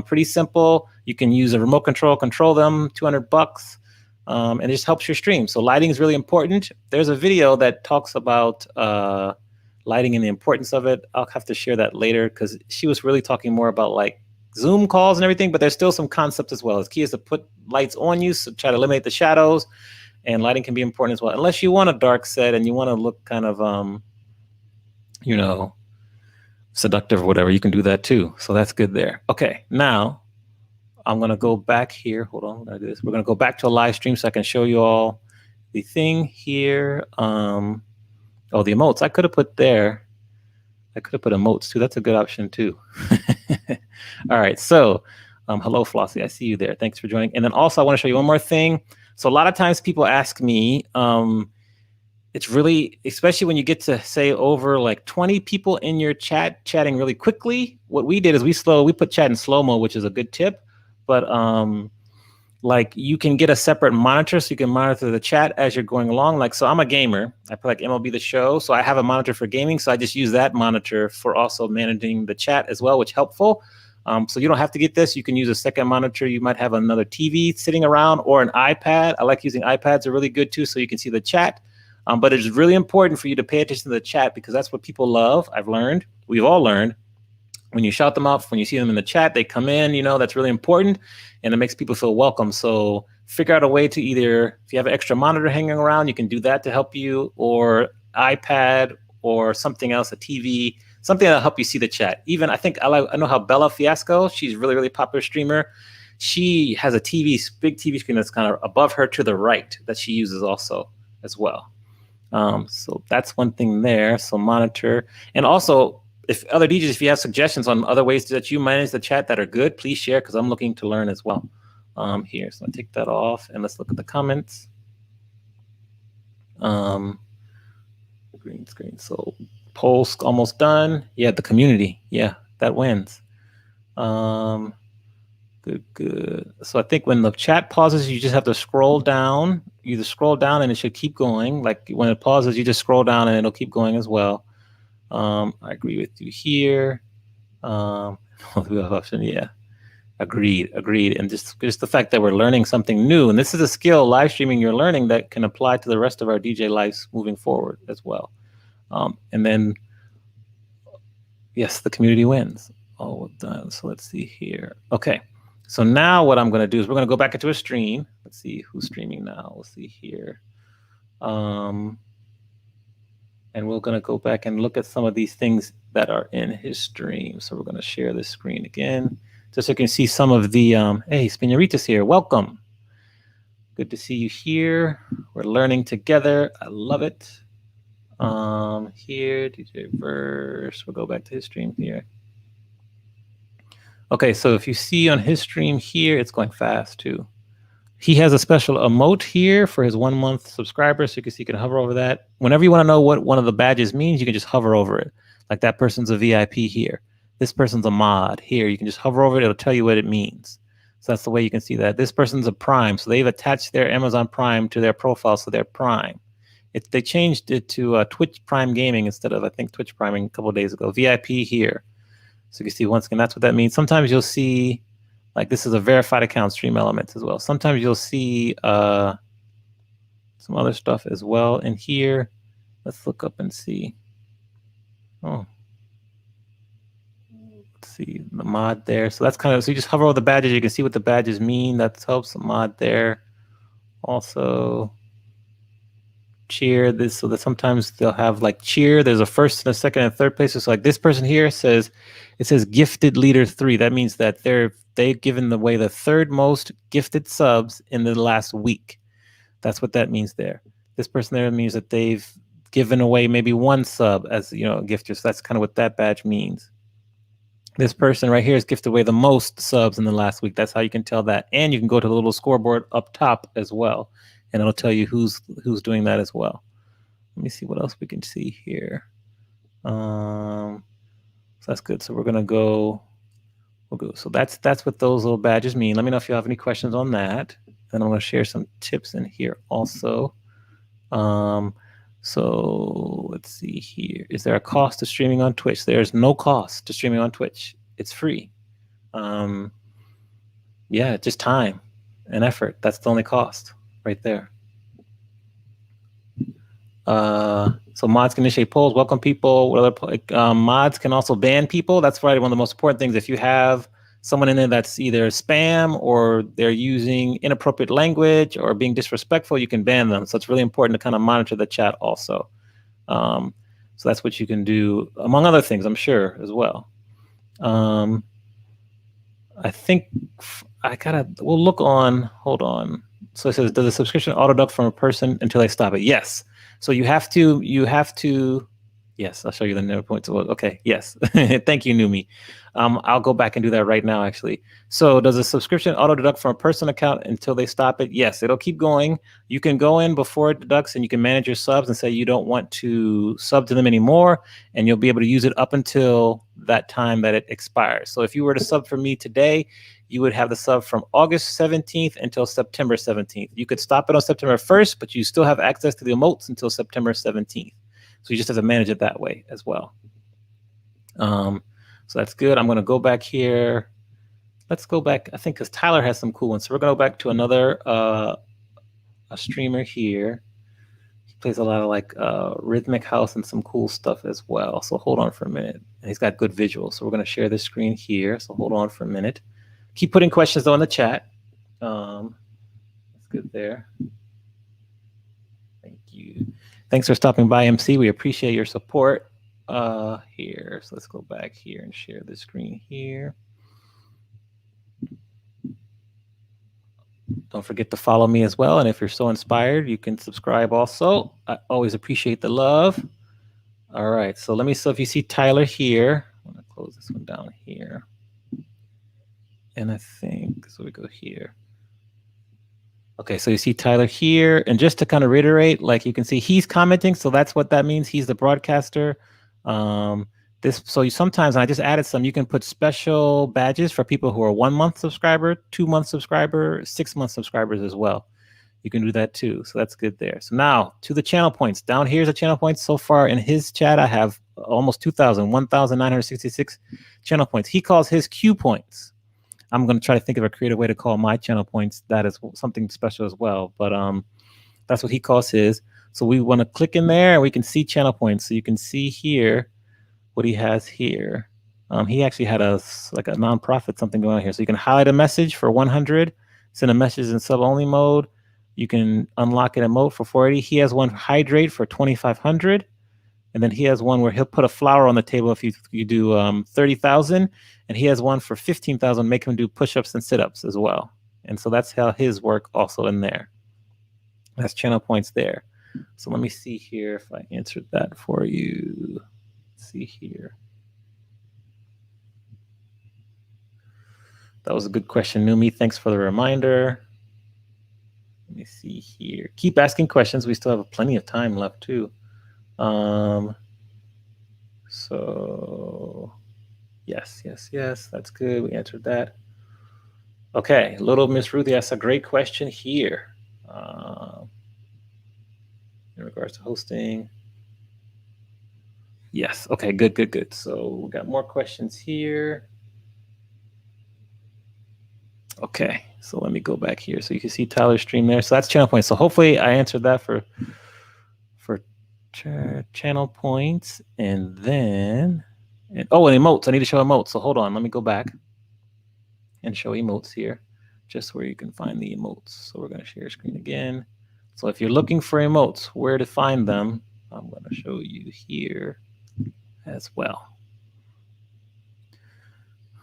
Pretty simple. You can use a remote control them, $200. And it just helps your stream. So lighting is really important. There's a video that talks about lighting and the importance of it. I'll have to share that later because she was really talking more about like Zoom calls and everything, but there's still some concepts as well. The key is to put lights on you, so try to eliminate the shadows, and lighting can be important as well. Unless you want a dark set and you want to look kind of, you know, seductive or whatever, you can do that too. So that's good there. Okay, now I'm gonna go back here. Hold on, we're gonna do this. We're gonna go back to a live stream so I can show you all the thing here. Oh, the emotes I could have put there. I could have put emotes too. That's a good option too. All right, so hello Flossie, I see you there. Thanks for joining. And then also I want to show you one more thing. So a lot of times people ask me, it's really, especially when you get to say over like 20 people in your chat chatting really quickly. What we did is we put chat in slow-mo, which is a good tip. But like you can get a separate monitor so you can monitor the chat as you're going along. Like, so I'm a gamer. I play like MLB The Show. So I have a monitor for gaming. So I just use that monitor for also managing the chat as well, which is helpful. So you don't have to get this. You can use a second monitor. You might have another TV sitting around or an iPad. I like using iPads. They're really good too, so you can see the chat. But it's really important for you to pay attention to the chat because that's what people love. I've learned. We've all learned. When you shout them out, when you see them in the chat, they come in, you know, that's really important. And it makes people feel welcome. So figure out a way to either, if you have an extra monitor hanging around, you can do that to help you, or iPad or something else, a TV, something that'll help you see the chat. Even I know how Bella Fiasco, she's really, really popular streamer. She has a big TV screen that's kind of above her to the right that she uses also as well. So that's one thing there. So monitor. And also, if other DJs, if you have suggestions on other ways that you manage the chat that are good, please share because I'm looking to learn as well. Here, so I'll take that off and let's look at the comments. Green screen. So polls almost done. Yeah, the community. Yeah, that wins. Good. So I think when the chat pauses, you just have to scroll down. You just scroll down and it should keep going. Like when it pauses, you just scroll down and it'll keep going as well. I agree with you here. Yeah, agreed. And just the fact that we're learning something new, and this is a skill, live streaming, you're learning that can apply to the rest of our DJ lives moving forward as well. And then, yes, the community wins. All done. So let's see here. Okay. So now what I'm going to do is we're going to go back into a stream. Let's see who's streaming now. We'll see here. And we're going to go back and look at some of these things that are in his stream. So we're going to share this screen again, just so you can see some of the, hey, Spinarita's here. Welcome. Good to see you here. We're learning together. I love it. Here, DJ Verse. We'll go back to his stream here. Okay, so if you see on his stream here, it's going fast too. He has a special emote here for his 1 month subscribers. So you can hover over that. Whenever you want to know what one of the badges means, you can just hover over it. Like that person's a VIP here. This person's a mod here. You can just hover over it. It'll tell you what it means. So that's the way you can see that. This person's a Prime. So they've attached their Amazon Prime to their profile. So they're Prime. They changed it to Twitch Prime Gaming instead of, I think, Twitch Priming a couple of days ago. VIP here. So you can see once again, that's what that means. Sometimes you'll see, like this is a verified account, Stream Elements as well. Sometimes you'll see some other stuff as well in here. Let's look up and see. Oh. Let's see the mod there. So that's kind of, so you just hover over the badges. You can see what the badges mean. That helps the mod there. Also, cheer this, so that sometimes they'll have like cheer. There's a first and a second and third place. So like this person here says, it says gifted leader 3. That means that they've given away the third most gifted subs in the last week. That's what that means there. This person there means that they've given away maybe 1 sub as, you know, gifter. So that's kind of what that badge means. This person right here has gifted away the most subs in the last week. That's how you can tell that. And you can go to the little scoreboard up top as well, and it'll tell you who's doing that as well. Let me see what else we can see here. So that's good. So we're gonna go. We'll go. So that's what those little badges mean. Let me know if you have any questions on that. And I'm gonna share some tips in here also. So let's see here. Is there a cost to streaming on Twitch? There's no cost to streaming on Twitch. It's free. Yeah, just time and effort. That's the only cost right there. So mods can initiate polls, welcome people. Mods can also ban people. That's probably one of the most important things. If you have someone in there that's either spam or they're using inappropriate language or being disrespectful, you can ban them. So it's really important to kind of monitor the chat also. So that's what you can do, among other things, I'm sure, as well. I think we'll look on, hold on. So it says, does a subscription auto-deduct from a person until they stop it? Yes. So you have to, yes, I'll show you the number points. Okay, yes. Thank you, Numi. I'll go back and do that right now, actually. So does a subscription auto-deduct from a person account until they stop it? Yes, it'll keep going. You can go in before it deducts and you can manage your subs and say you don't want to sub to them anymore, and you'll be able to use it up until that time that it expires. So if you were to sub for me today, you would have the sub from August 17th until September 17th. You could stop it on September 1st, but you still have access to the emotes until September 17th. So you just have to manage it that way as well. So that's good. I'm going to go back here. Let's go back, I think, because Tyler has some cool ones. So we're going to go back to another a streamer here. He plays a lot of like rhythmic house and some cool stuff as well. So hold on for a minute. And he's got good visuals. So we're going to share this screen here. So hold on for a minute. Keep putting questions though in the chat. That's good there. Thank you. Thanks for stopping by, MC. We appreciate your support here. So let's go back here and share the screen here. Don't forget to follow me as well. And if you're so inspired, you can subscribe also. I always appreciate the love. All right. So if you see Tyler here, I'm going to close this one down here. And I think, so we go here. Okay, so you see Tyler here. And just to kind of reiterate, like you can see he's commenting. So that's what that means. He's the broadcaster. Sometimes, and I just added some, you can put special badges for people who are 1 month subscriber, 2 month subscriber, 6 month subscribers as well. You can do that too. So that's good there. So now to the channel points. Down here's the channel points. So far in his chat, I have almost 1,966 channel points. He calls his Q points. I'm going to try to think of a creative way to call my channel points. That is something special as well. But that's what he calls his. So we want to click in there and we can see channel points. So you can see here what he has here. He actually had a nonprofit something going on here. So you can highlight a message for 100, send a message in sub-only mode. You can unlock an emote for 480. He has one hydrate for 2,500. And then he has one where he'll put a flower on the table if you do 30,000. And he has one for 15,000, make him do push-ups and sit-ups as well. And so that's how his work also in there. That's channel points there. So let me see here if I answered that for you. Let's see here. That was a good question, Numi. Thanks for the reminder. Let me see here. Keep asking questions. We still have plenty of time left too. So yes, that's good. We answered that. Okay, Little Miss Ruthie asked a great question here in regards to hosting. Yes, okay, good. So we got more questions here. Okay, so let me go back here. So you can see Tyler's stream there. So that's channel points. So hopefully I answered that for channel points. And then And, oh, and emotes. I need to show emotes. So hold on. Let me go back and show emotes here, just where you can find the emotes. So we're going to share screen again. So if you're looking for emotes, where to find them, I'm going to show you here as well.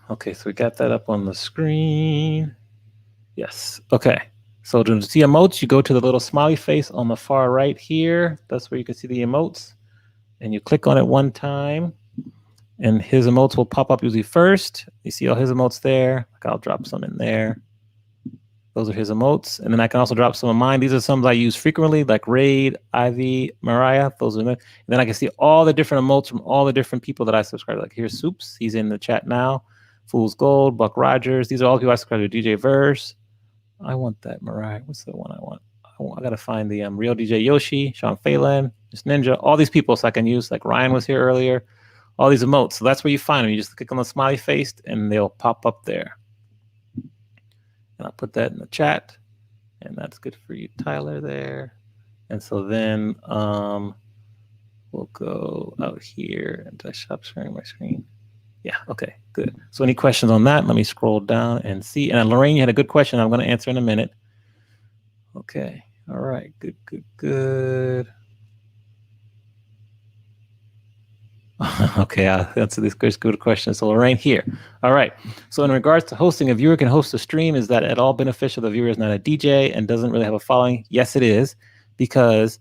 Okay, so we got that up on the screen. Yes. Okay. So to see emotes, you go to the little smiley face on the far right here. That's where you can see the emotes. And you click on it one time, and his emotes will pop up usually first. You see all his emotes there. Like I'll drop some in there. Those are his emotes. And then I can also drop some of mine. These are some that I use frequently, like Raid, Ivy, Mariah. Those are them. And then I can see all the different emotes from all the different people that I subscribe. Like here's Soups. He's in the chat now. Fool's Gold, Buck Rogers. These are all people I subscribe to. DJ Verse. I want that, Mariah. What's the one I want? I got to find the real DJ Yoshi, Sean Phelan, Just Ninja, all these people so I can use, like Ryan was here earlier, all these emotes. So that's where you find them. You just click on the smiley face and they'll pop up there. And I'll put that in the chat. And that's good for you, Tyler, there. And so then we'll go out here and stop sharing my screen. Yeah, okay, good. So any questions on that? Let me scroll down and see. And Lorraine, you had a good question I'm going to answer in a minute. Okay, all right, good, good, good. Okay, I'll answer this good question. So Lorraine here. All right, so in regards to hosting, a viewer can host a stream. Is that at all beneficial? The viewer is not a DJ and doesn't really have a following. Yes, it is, because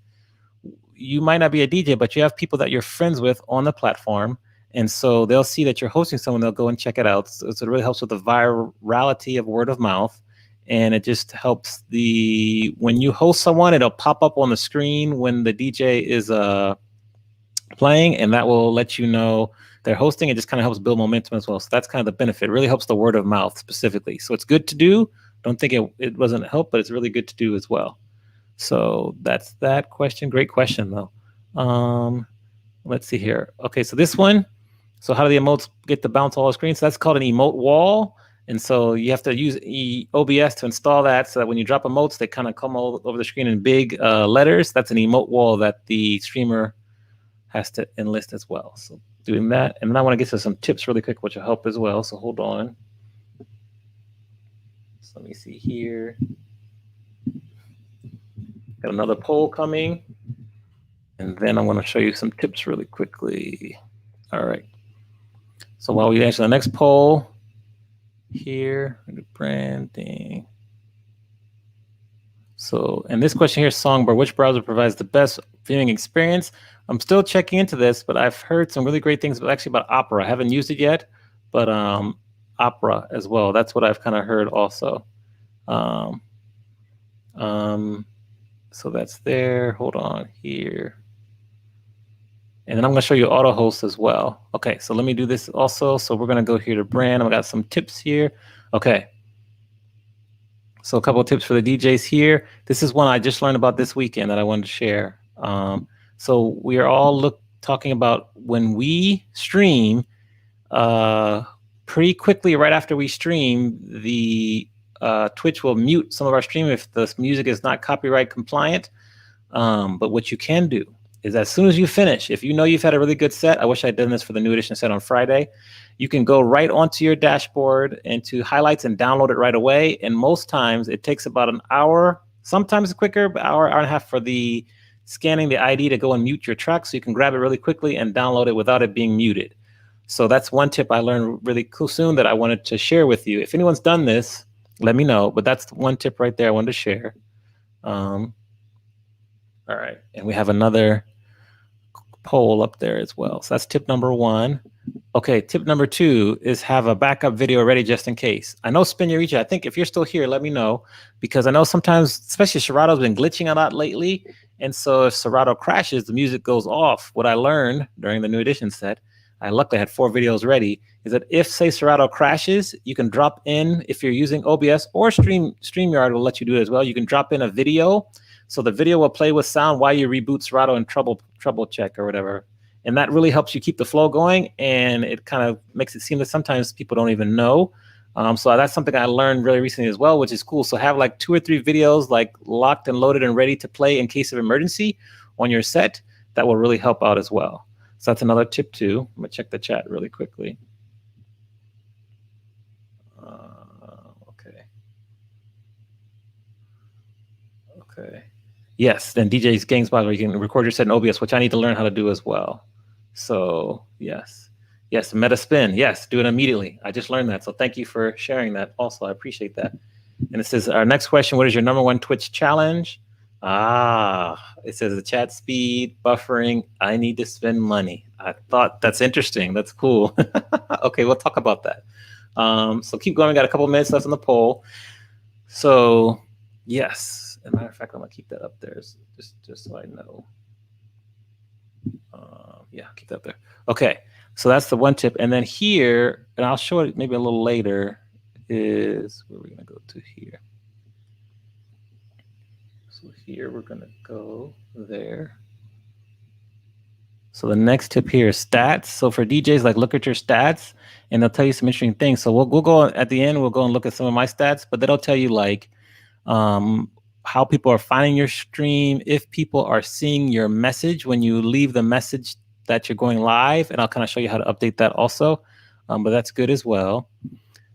you might not be a DJ, but you have people that you're friends with on the platform. And so they'll see that you're hosting someone, they'll go and check it out. So it really helps with the virality of word of mouth. And it just helps when you host someone, it'll pop up on the screen when the DJ is playing, and that will let you know they're hosting. It just kind of helps build momentum as well. So that's kind of the benefit. It really helps the word of mouth specifically. So it's good to do. Don't think it wasn't help, but it's really good to do as well. So that's that question. Great question, though. Let's see here. Okay, so this one. So how do the emotes get to bounce all the screens? So that's called an emote wall. And so you have to use OBS to install that so that when you drop emotes, they kind of come all over the screen in big letters. That's an emote wall that the streamer has to enlist as well. So doing that. And then I want to get to some tips really quick, which will help as well. So hold on. So let me see here. Got another poll coming. And then I'm going to show you some tips really quickly. All right. So while we answer the next poll here, branding. So, and this question here, Songbird, which browser provides the best viewing experience? I'm still checking into this, but I've heard some really great things about Opera. I haven't used it yet, but Opera as well. That's what I've kind of heard also. So that's there. Hold on here. And then I'm going to show you auto host as well. Okay, so let me do this also. So we're going to go here to brand. I've got some tips here. Okay. So a couple of tips for the DJs here. This is one I just learned about this weekend that I wanted to share. So we are all talking about when we stream, pretty quickly right after we stream, the Twitch will mute some of our stream if the music is not copyright compliant. But what you can do is as soon as you finish, if you know you've had a really good set, I wish I'd done this for the new edition set on Friday, you can go right onto your dashboard into highlights and download it right away. And most times it takes about an hour, sometimes quicker, but hour and a half for the scanning the ID to go and mute your track. So you can grab it really quickly and download it without it being muted. So that's one tip I learned really soon that I wanted to share with you. If anyone's done this, let me know. But that's one tip right there I wanted to share. All right. And we have another poll up there as well. So that's tip number one. Okay, tip number two is have a backup video ready just in case. I know Spin Your Reach, I think if you're still here, let me know, because I know sometimes, especially Serato's been glitching a lot lately. And so if Serato crashes, the music goes off. What I learned during the new edition set, I luckily had 4 videos ready, is that if, say, Serato crashes, you can drop in, if you're using OBS or StreamYard will let you do it as well, you can drop in a video. So the video will play with sound while you reboot Serato and trouble check or whatever. And that really helps you keep the flow going, and it kind of makes it seem that sometimes people don't even know. So that's something I learned really recently as well, which is cool. So have like 2 or 3 videos like locked and loaded and ready to play in case of emergency on your set. That will really help out as well. So that's another tip too. I'm gonna check the chat really quickly. Okay. Yes, then DJ's Gang Spot where you can record your set in OBS, which I need to learn how to do as well. So yes. Yes, meta spin. Yes, do it immediately. I just learned that. So thank you for sharing that also. I appreciate that. And it says, our next question, what is your number one Twitch challenge? It says the chat speed, buffering, I need to spend money. I thought that's interesting. That's cool. Okay, we'll talk about that. So keep going. We got a couple minutes left on the poll. So yes, as a matter of fact, I'm gonna keep that up there just so I know. Yeah, keep that up there. Okay, so that's the one tip. And then here, and I'll show it maybe a little later, is where we're gonna go to here. So here we're gonna go there. So the next tip here is stats. So for DJs, like look at your stats and they'll tell you some interesting things. So we'll go at the end, we'll go and look at some of my stats, but that'll tell you like how people are finding your stream, if people are seeing your message when you leave the message that you're going live, and I'll kind of show you how to update that also, but that's good as well.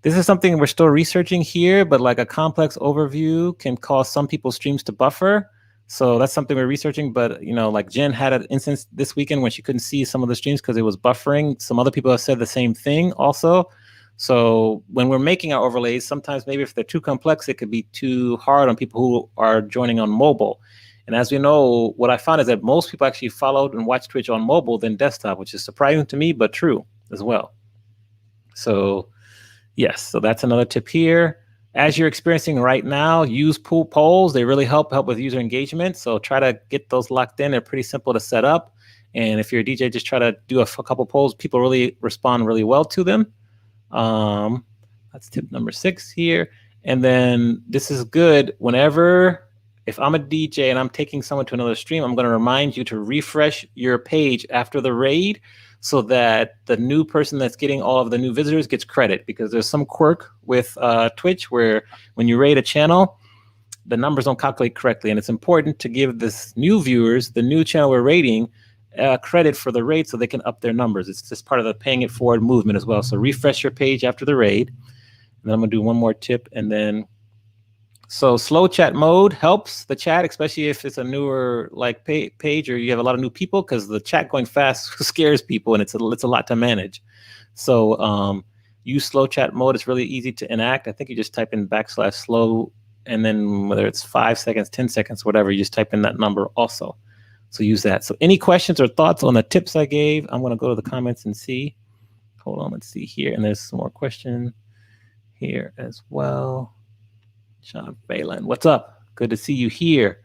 This is something we're still researching here, but like a complex overview can cause some people's streams to buffer. So that's something we're researching, but you know, like Jen had an instance this weekend when she couldn't see some of the streams because it was buffering. Some other people have said the same thing also. So when we're making our overlays, sometimes maybe if they're too complex, it could be too hard on people who are joining on mobile. And as we know, what I found is that most people actually followed and watched Twitch on mobile than desktop, which is surprising to me, but true as well. So yes, so that's another tip here. As you're experiencing right now, use pool polls. They really help with user engagement. So try to get those locked in. They're pretty simple to set up. And if you're a DJ, just try to do a couple polls. People really respond really well to them. That's tip number 6 here. And then this is good whenever, if I'm a DJ and I'm taking someone to another stream, I'm going to remind you to refresh your page after the raid so that the new person that's getting all of the new visitors gets credit, because there's some quirk with Twitch where when you raid a channel, the numbers don't calculate correctly. And it's important to give this new viewers, the new channel we're raiding, credit for the raid so they can up their numbers. It's just part of the paying it forward movement as well. So refresh your page after the raid. And then I'm gonna do one more tip, and then so slow chat mode helps the chat, especially if it's a newer like page or you have a lot of new people, because the chat going fast scares people and it's a lot to manage. So use slow chat mode. It's really easy to enact. I think you just type in /slow, and then whether it's 5 seconds, 10 seconds, whatever, you just type in that number also. So use that. So any questions or thoughts on the tips I gave? I'm going to go to the comments and see. Hold on, let's see here. And there's some more questions here as well. Sean Phelan, what's up? Good to see you here.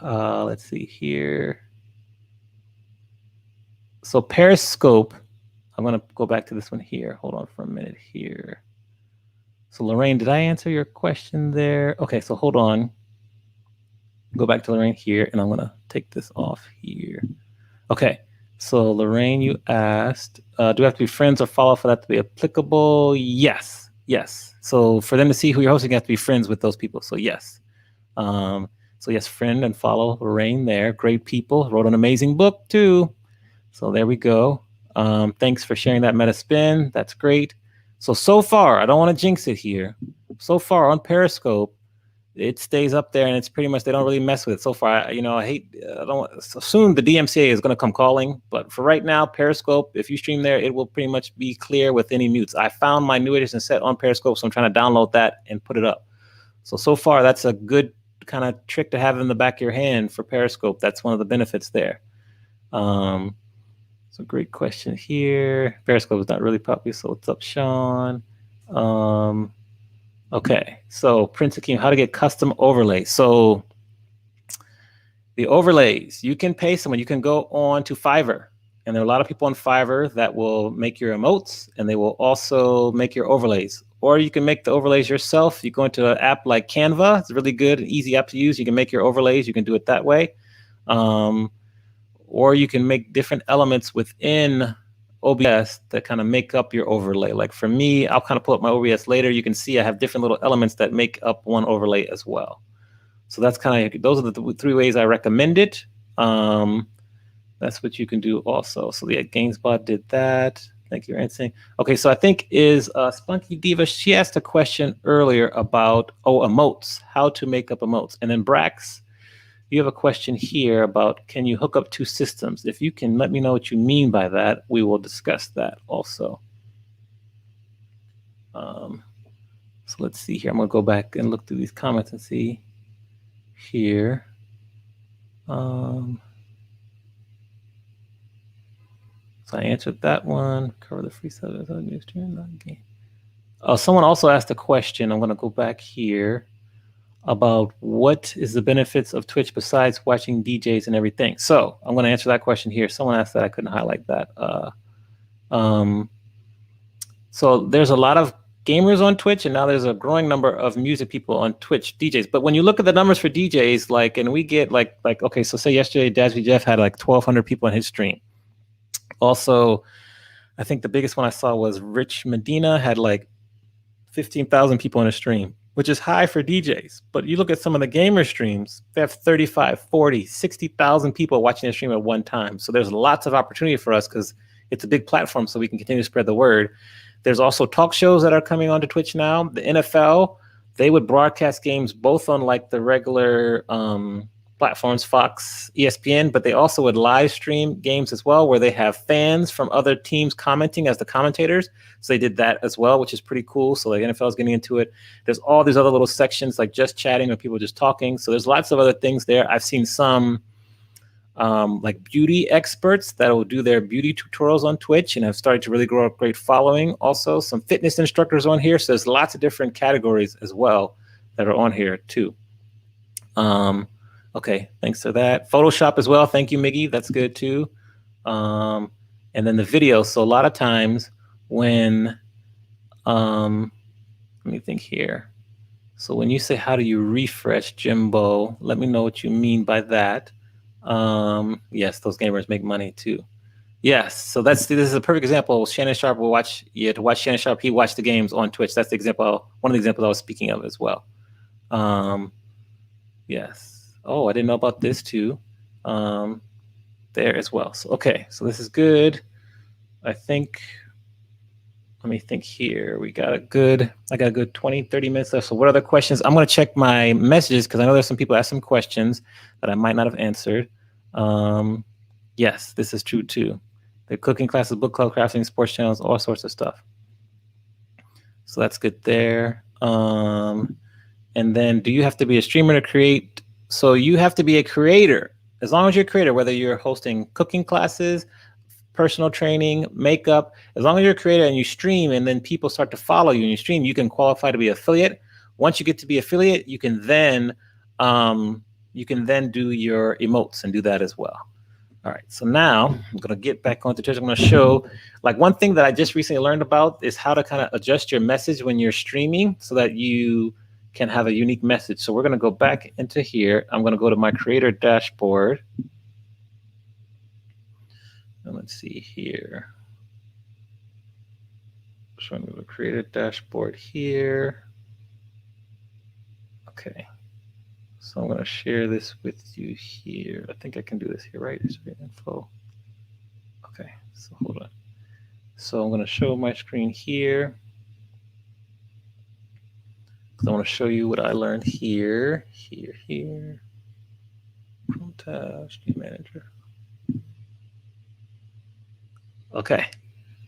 Let's see here. So Periscope, I'm going to go back to this one here. Hold on for a minute here. So Lorraine, did I answer your question there? Okay, so hold on. Go back to Lorraine here, and I'm going to take this off here. Okay, so Lorraine, you asked, do we have to be friends or follow for that to be applicable? Yes, yes. So for them to see who you're hosting, you have to be friends with those people. So yes. So yes, friend and follow Lorraine there. Great people. Wrote an amazing book too. So there we go. Thanks for sharing that meta spin. That's great. So far, I don't want to jinx it here. So far on Periscope, it stays up there, and it's pretty much, they don't really mess with it so far. I don't assume the DMCA is going to come calling, but for right now, Periscope, if you stream there, it will pretty much be clear with any mutes. I found my new edition set on Periscope, so I'm trying to download that and put it up. So far, that's a good kind of trick to have in the back of your hand for Periscope. That's one of the benefits there. So great question here. Periscope is not really popular, so what's up, Sean? Okay, so Prince Akeem, how to get custom overlays. So the overlays, you can pay someone. You can go on to Fiverr, and there are a lot of people on Fiverr that will make your emotes, and they will also make your overlays. Or you can make the overlays yourself. You go into an app like Canva. It's a really good, easy app to use. You can make your overlays. You can do it that way. Or you can make different elements within OBS that kind of make up your overlay. Like for me, I'll kind of pull up my OBS later. You can see I have different little elements that make up one overlay as well. So that's kind of, those are the 3 ways I recommend it. That's what you can do also. So yeah, GamesBot did that. Thank you for answering. Okay, so I think is Spunky Diva, she asked a question earlier about, emotes, how to make up emotes. And then Brax, you have a question here about, can you hook up two systems? If you can let me know what you mean by that, we will discuss that also. So let's see here. I'm going to go back and look through these comments and see here. So I answered that one. Cover the free subjects on news stream, not game. Oh, someone also asked a question. I'm going to go back here about what is the benefits of Twitch besides watching DJs and everything. So I'm going to answer that question here. Someone asked that. I couldn't highlight that. So there's a lot of gamers on Twitch, and now there's a growing number of music people on Twitch, DJs. But when you look at the numbers for DJs, like, and we get like okay, so say yesterday, Dasby Jeff had like 1,200 people on his stream. Also, I think the biggest one I saw was Rich Medina had like 15,000 people on a stream, which is high for DJs. But you look at some of the gamer streams, they have 35, 40, 60,000 people watching their stream at one time. So there's lots of opportunity for us because it's a big platform, so we can continue to spread the word. There's also talk shows that are coming onto Twitch now. The NFL, they would broadcast games both on like the regular platforms, Fox, ESPN, but they also would live stream games as well, where they have fans from other teams commenting as the commentators. So they did that as well, which is pretty cool. So the NFL is getting into it. There's all these other little sections like just chatting or people just talking. So there's lots of other things there. I've seen some like beauty experts that will do their beauty tutorials on Twitch and have started to really grow a great following. Also, some fitness instructors on here. So there's lots of different categories as well that are on here too. Okay, thanks for that. Photoshop as well. Thank you, Miggy. That's good too. And then the video. So a lot of times when, let me think here. So when you say, how do you refresh, Jimbo, let me know what you mean by that. Yes, those gamers make money too. Yes, so this is a perfect example. Shannon Sharp will watch, to watch Shannon Sharp, he watched the games on Twitch. That's the example, one of the examples I was speaking of as well. Yes. Oh, I didn't know about this too. There as well. So, okay, so this is good. I think, let me think here. I got a good 20, 30 minutes left. So what other questions? I'm going to check my messages because I know there's some people asked some questions that I might not have answered. Yes, this is true too. The cooking classes, book club, crafting, sports channels, all sorts of stuff. So that's good there. And then do you have to be a streamer to create? So you have to be a creator. As long as you're a creator, whether you're hosting cooking classes, personal training, makeup, as long as you're a creator and you stream and then people start to follow you and you stream, you can qualify to be affiliate. Once you get to be affiliate, you can then do your emotes and do that as well. All right, so now I'm gonna get back onto Twitch. I'm gonna show, like, one thing that I just recently learned about is how to kind of adjust your message when you're streaming so that you can have a unique message. So we're gonna go back into here. I'm gonna go to my creator dashboard. And let's see here. So I'm gonna create a dashboard here. Okay. So I'm going to share this with you here. I think I can do this here, right? Info. Okay, so hold on. So I'm going to show my screen here. I want to show you what I learned here. Chrome tab, Stream Manager. Okay,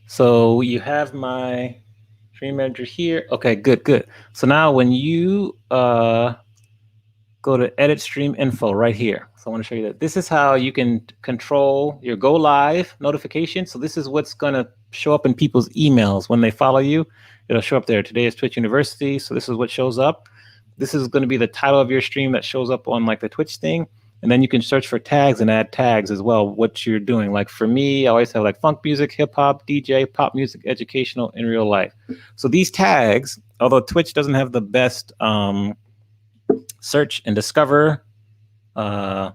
so you have my Stream Manager here. Okay, good. So now when you go to edit stream info right here. So I want to show you that. This is how you can control your go live notification. So this is what's going to show up in people's emails when they follow you. It'll show up there. Today is Twitch University. So this is what shows up. This is going to be the title of your stream that shows up on like the Twitch thing. And then you can search for tags and add tags as well, what you're doing. Like for me, I always have like funk music, hip hop, DJ, pop music, educational, in real life. So these tags, although Twitch doesn't have the best search and discover, like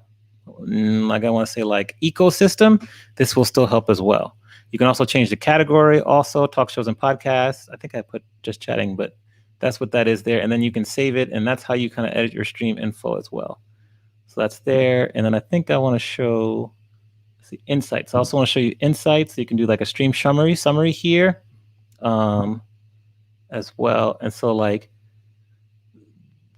I want to say like ecosystem, this will still help as well. You can also change the category, also talk shows and podcasts. I think I put just chatting, but that's what that is there. And then you can save it, and that's how you kind of edit your stream info as well. So that's there. And then I think I want to show See insights. I also want to show you insights. So you can do like a stream summary here as well. And so like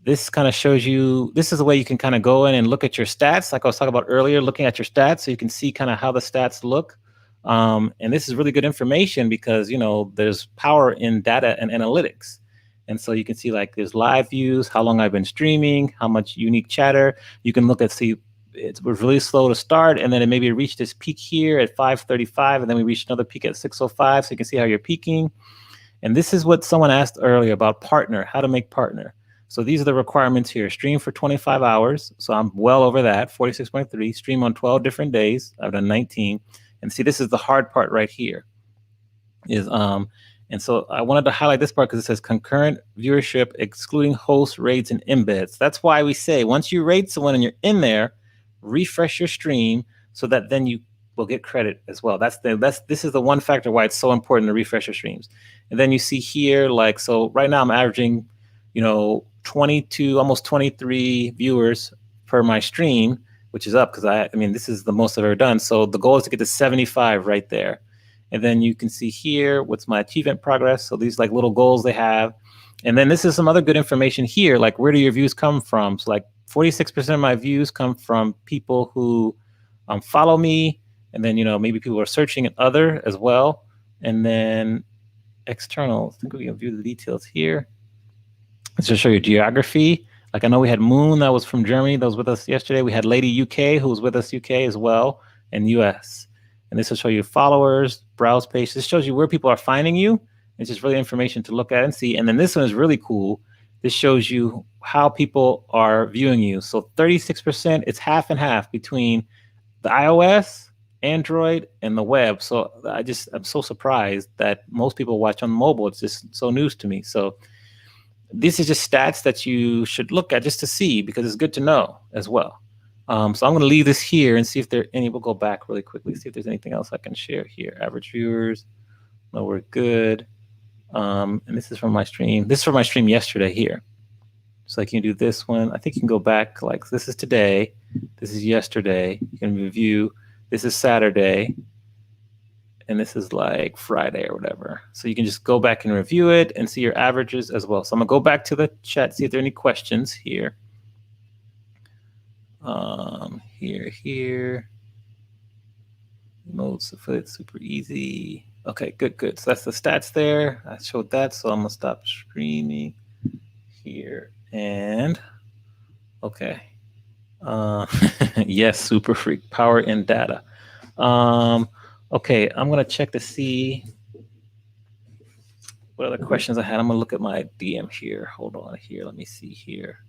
this kind of shows you, this is the way you can kind of go in and look at your stats. Like I was talking about earlier, looking at your stats so you can see kind of how the stats look. And this is really good information because, you know, there's power in data and analytics. And so you can see like there's live views, how long I've been streaming, how much unique chatter. You can look at, see, it was really slow to start, and then it maybe reached this peak here at 5:35, and then we reached another peak at 6:05. So you can see how you're peaking. And this is what someone asked earlier about partner, how to make partner. So these are the requirements here. Stream for 25 hours. So I'm well over that, 46.3. Stream on 12 different days. I've done 19. And see, this is the hard part right here. And so I wanted to highlight this part because it says concurrent viewership, excluding hosts, raids, and embeds. That's why we say once you raid someone and you're in there, refresh your stream so that then you will get credit as well. This is the one factor why it's so important to refresh your streams. And then you see here, like, so right now I'm averaging, you know, 22, almost 23 viewers per my stream, which is up because I mean, this is the most I've ever done. So the goal is to get to 75 right there. And then you can see here what's my achievement progress. So these like little goals they have. And then this is some other good information here, like where do your views come from? So like 46% of my views come from people who follow me. And then, you know, maybe people are searching and other as well. And then external, I think we can view the details here. Let's just show you geography. Like I know we had Moon that was from Germany that was with us yesterday. We had Lady UK who was with us UK as well, and US. And this will show you followers, browse page. This shows you where people are finding you. It's just really information to look at and see. And then this one is really cool. This shows you how people are viewing you. So 36%, it's half and half between the iOS, Android, and the web. So I'm so surprised that most people watch on mobile. It's just so news to me. So this is just stats that you should look at just to see because it's good to know as well. So I'm going to leave this here and see if there are any. We'll go back really quickly, see if there's anything else I can share here. Average viewers. No, we're good. And this is from my stream. This is from my stream yesterday here. So I can do this one. I think you can go back, like this is today. This is yesterday. You can review. This is Saturday. And this is like Friday or whatever. So you can just go back and review it and see your averages as well. So I'm going to go back to the chat, see if there are any questions here. Here. Modes affiliate, super easy. Okay, good. So that's the stats there. I showed that, so I'm gonna stop streaming here. And okay. Yes, super freak, power in data. Okay, I'm gonna check to see what other questions I had. I'm gonna look at my DM here. Hold on here. Let me see here.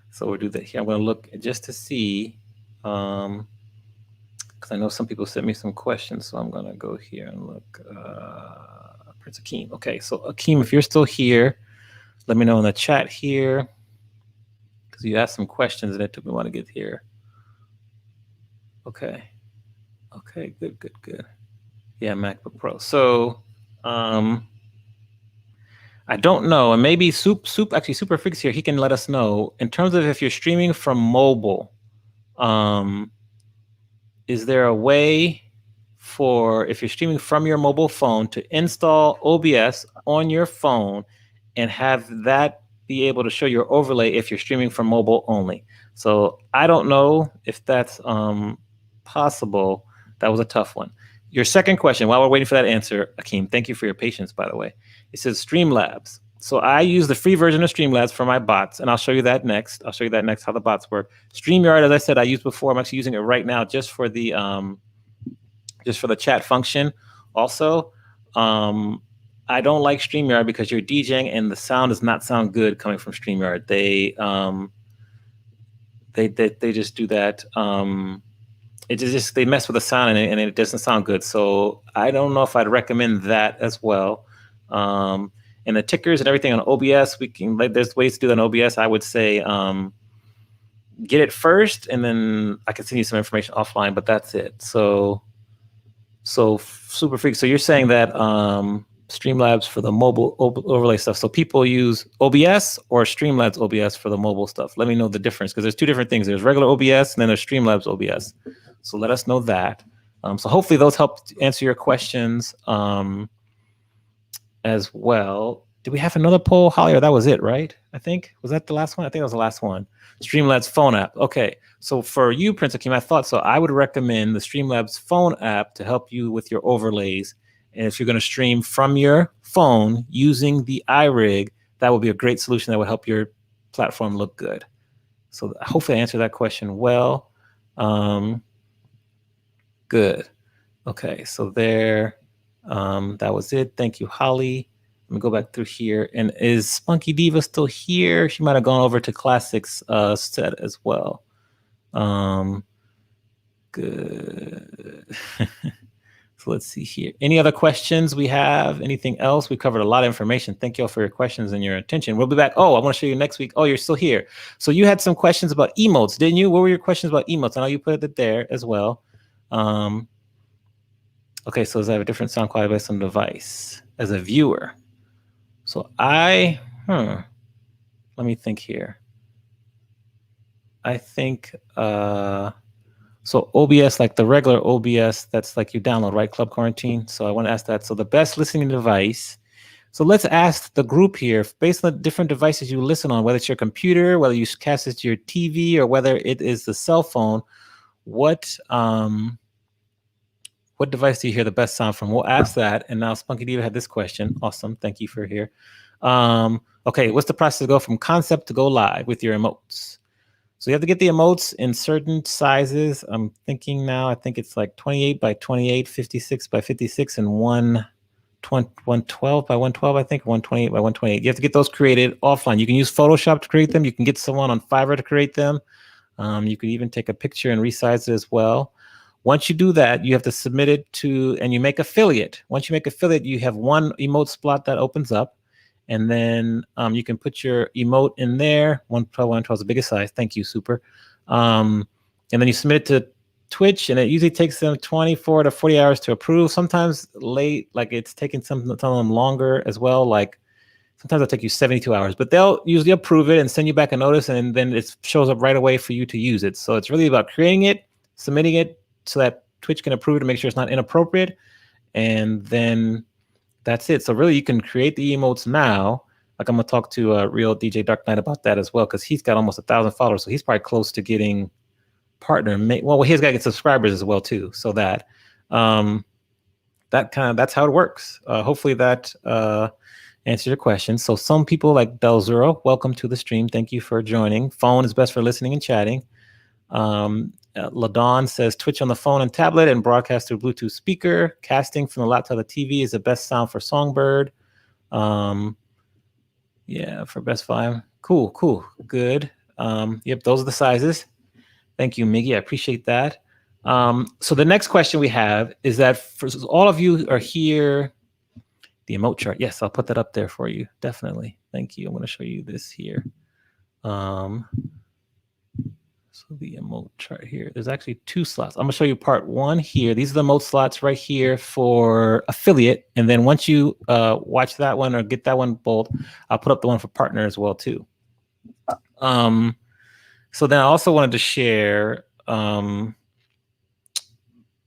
So we'll do that here. I'm going to look just to see, because I know some people sent me some questions. So I'm going to go here and look. Prince Akeem. Okay, so Akeem, if you're still here, let me know in the chat here, because you asked some questions and it took me a while to get here. Okay, good. Yeah, MacBook Pro. So I don't know, and maybe actually Super Freaks here, he can let us know in terms of if you're streaming from mobile. Is there a way for, if you're streaming from your mobile phone, to install OBS on your phone and have that be able to show your overlay if you're streaming from mobile only? So I don't know if that's possible. That was a tough one. Your second question, while we're waiting for that answer, Akeem, thank you for your patience, by the way. It says Streamlabs. So I use the free version of Streamlabs for my bots, and I'll show you that next. How the bots work. StreamYard, as I said, I used before. I'm actually using it right now just for the chat function. Also, I don't like StreamYard because you're DJing and the sound does not sound good coming from StreamYard. They just do that. They mess with the sound and it doesn't sound good. So I don't know if I'd recommend that as well. And the tickers and everything on OBS, there's ways to do that on OBS. I would say get it first, and then I can send you some information offline. But that's it. So Super Freak. So you're saying that Streamlabs for the mobile overlay stuff. So people use OBS or Streamlabs OBS for the mobile stuff. Let me know the difference, because there's two different things. There's regular OBS and then there's Streamlabs OBS. So let us know that. So hopefully those help answer your questions as well. Did we have another poll, Holly, or that was it, right? I think. Was that the last one? I think that was the last one. Streamlabs phone app. Okay. So for you, Prince Akeem, I thought so. I would recommend the Streamlabs phone app to help you with your overlays. And if you're going to stream from your phone using the iRig, that would be a great solution that would help your platform look good. So hopefully I answered that question well. Good. Okay, so there, that was it. Thank you, Holly. Let me go back through here. And is Spunky Diva still here? She might have gone over to Classics set as well. Good. So let's see here. Any other questions we have? Anything else? We covered a lot of information. Thank you all for your questions and your attention. We'll be back. Oh, I want to show you next week. Oh, you're still here. So you had some questions about emotes, didn't you? What were your questions about emotes? I know you put it there as well. Okay, so does I have a different sound quality based on the device as a viewer? So let me think here. I think, so OBS, like the regular OBS, that's like you download, right? Club Quarantine. So I want to ask that. So the best listening device. So let's ask the group here, based on the different devices you listen on, whether it's your computer, whether you cast it to your TV, or whether it is the cell phone, what device do you hear the best sound from? We'll ask that. And now Spunky Diva had this question. Awesome. Thank you for here. Okay, what's the process to go from concept to go live with your emotes? So you have to get the emotes in certain sizes. I'm thinking now, I think it's like 28 by 28, 56 by 56, and 112 by 112, I think, 128 by 128. You have to get those created offline. You can use Photoshop to create them. You can get someone on Fiverr to create them. You could even take a picture and resize it as well. Once you do that, you have to submit it to, and you make affiliate. Once you make affiliate, you have one emote slot that opens up. And then you can put your emote in there. 112 is the biggest size. Thank you, super. And then you submit it to Twitch, and it usually takes them 24 to 40 hours to approve. Sometimes late, like it's taking some of them longer as well. Like sometimes it'll take you 72 hours, but they'll usually approve it and send you back a notice, and then it shows up right away for you to use it. So it's really about creating it, submitting it so that Twitch can approve it to make sure it's not inappropriate, and then that's it. So really, you can create the emotes now. Like I'm gonna talk to real DJ Dark Knight about that as well, because he's got almost 1,000 followers, so he's probably close to getting partner. Well, he's got to get subscribers as well too. So that's how it works. Hopefully that answers your question. So some people like Belzero, welcome to the stream. Thank you for joining. Phone is best for listening and chatting. LaDawn says Twitch on the phone and tablet and broadcast through Bluetooth speaker. Casting from the laptop to the TV is the best sound for Songbird. Yeah, for Best Five. Cool, good. Yep, those are the sizes. Thank you, Miggy. I appreciate that. So the next question we have is that for all of you are here, the emote chart. Yes, I'll put that up there for you. Definitely. Thank you. I'm going to show you this here. So the emote chart here, there's actually two slots. I'm gonna show you part one here. These are the emote slots right here for affiliate. And then once you watch that one or get that one bold, I'll put up the one for partner as well too. So then I also wanted to share,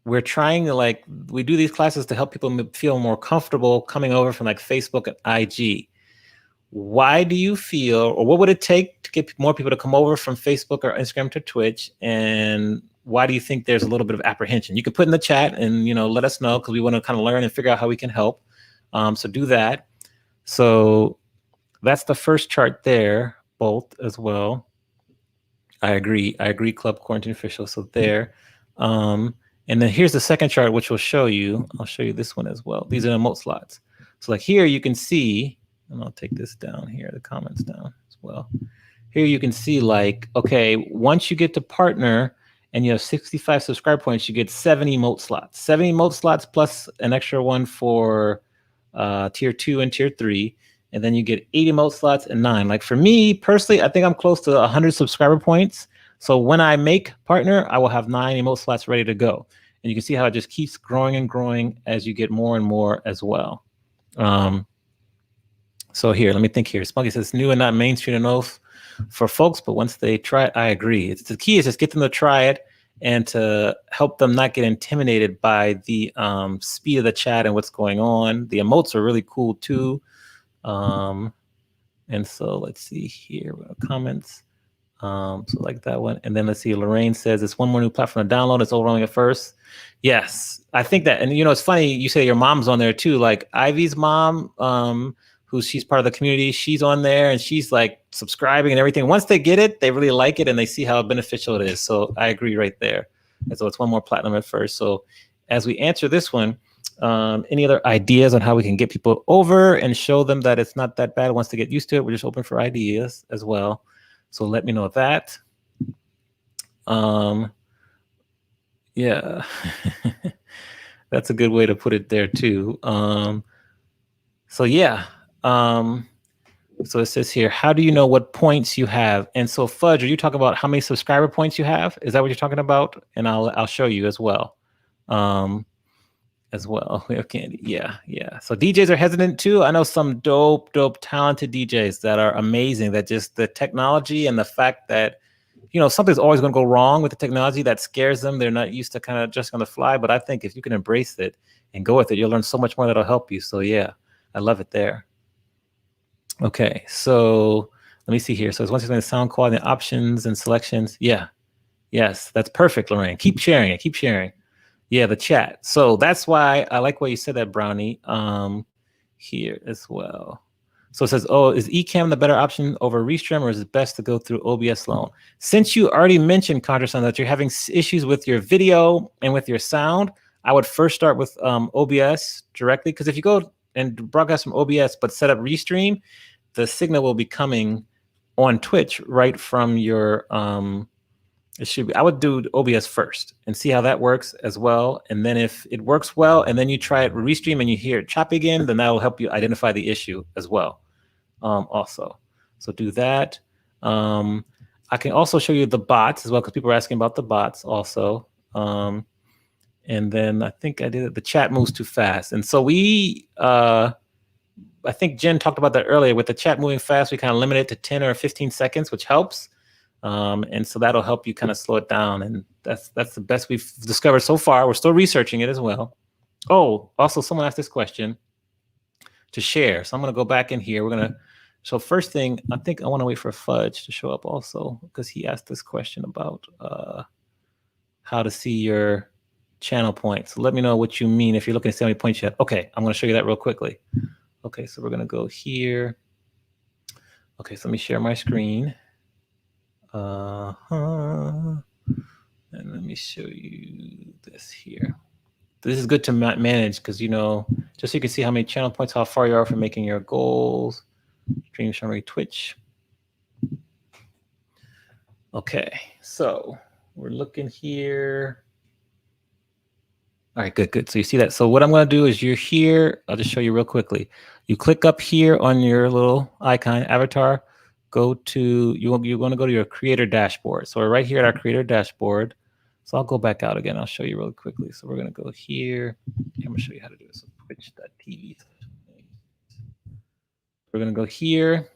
we're trying to we do these classes to help people feel more comfortable coming over from like Facebook and IG. Why do you feel, or what would it take to get more people to come over from Facebook or Instagram to Twitch? And why do you think there's a little bit of apprehension? You can put in the chat and, let us know, because we want to kind of learn and figure out how we can help. So do that. So that's the first chart there, both as well. I agree, Club Quarantine Official. So there. And then here's the second chart, which will show you. I'll show you this one as well. These are the emote slots. So like here you can see, and I'll take this down here, the comments down as well. Here you can see okay, once you get to partner and you have 65 subscribe points, you get 7 emote slots. 7 emote slots plus an extra one for tier 2 and tier 3. And then you get 8 emote slots and 9. Like for me personally, I think I'm close to 100 subscriber points. So when I make partner, I will have 9 emote slots ready to go. And you can see how it just keeps growing and growing as you get more and more as well. So here, let me think here. Spunky says new and not mainstream enough for folks, but once they try it, I agree. It's the key is just get them to try it and to help them not get intimidated by the speed of the chat and what's going on. The emotes are really cool too. And so let's see here, comments. So like that one. And then let's see, Lorraine says it's one more new platform to download. It's overwhelming at first. Yes, I think that. And it's funny you say your mom's on there too. Like Ivy's mom, she's part of the community. She's on there and she's like subscribing and everything. Once they get it, they really like it and they see how beneficial it is. So I agree right there. And so it's one more platinum at first. So as we answer this one, any other ideas on how we can get people over and show them that it's not that bad once they get used to it? We're just open for ideas as well. So let me know that. Yeah, that's a good way to put it there too. So yeah. So it says here, how do you know what points you have? And so Fudge, are you talking about how many subscriber points you have? Is that what you're talking about? And I'll show you as well. We have Candy. Yeah. So DJs are hesitant too. I know some dope, talented DJs that are amazing. That just the technology and the fact that something's always going to go wrong with the technology that scares them. They're not used to kind of just on the fly. But I think if you can embrace it and go with it, you'll learn so much more that'll help you. So yeah, I love it there. Okay, so let me see here. So it's once again the sound quality, the options and selections. Yeah, yes, that's perfect, Lorraine. Keep sharing it. Keep sharing. Yeah, the chat. So that's why I like what you said that, Brownie. Here as well. So it says, oh, is Ecamm the better option over Restream, or is it best to go through OBS alone? Since you already mentioned, Contra-san, that you're having issues with your video and with your sound, I would first start with OBS directly, because if you go and broadcast from OBS but set up Restream, the signal will be coming on Twitch right from your it should be. I would do OBS first and see how that works as well. And then if it works well, and then you try it Restream and you hear it choppy again, then that will help you identify the issue as well. Also, so do that. I can also show you the bots as well, because people are asking about the bots also. And then I think I did it. The chat moves too fast, and so I think Jen talked about that earlier. With the chat moving fast, we kind of limit it to 10 or 15 seconds, which helps. And so that'll help you kind of slow it down. And that's the best we've discovered so far. We're still researching it as well. Oh, also someone asked this question to share. So I'm going to go back in here. So first thing, I think I want to wait for Fudge to show up also, because he asked this question about how to see your channel points. So let me know what you mean if you're looking to see how many points you have. Okay, I'm going to show you that real quickly. Okay, so we're going to go here. Okay, so let me share my screen. And let me show you this here. This is good to manage because, just so you can see how many channel points, how far you are from making your goals. Stream summary, Twitch. Okay, so we're looking here. All right, good. So you see that. So what I'm going to do is you're here. I'll just show you real quickly. You click up here on your little icon avatar. You're going to go to your creator dashboard. So we're right here at our creator dashboard. So I'll go back out again. I'll show you really quickly. So we're going to go here. I'm going to show you how to do this. So twitch.tv. We're going to go here.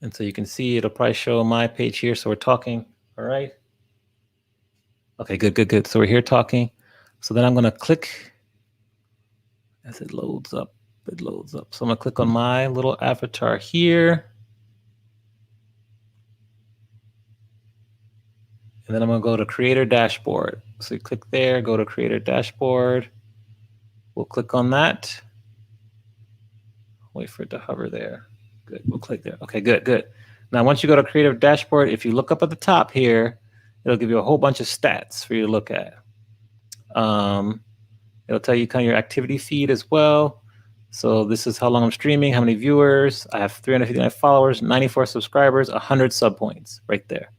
And so you can see it'll probably show my page here. So we're talking. All right. Okay, good. So we're here talking. So then I'm going to click as it loads up. So I'm going to click on my little avatar here. And then I'm going to go to Creator Dashboard. So you click there, go to Creator Dashboard. We'll click on that. Wait for it to hover there. Good, we'll click there. Okay, good. Now, once you go to Creative Dashboard, if you look up at the top here, it'll give you a whole bunch of stats for you to look at. It'll tell you kind of your activity feed as well. So this is how long I'm streaming, how many viewers. I have 359 followers, 94 subscribers, 100 sub points right there.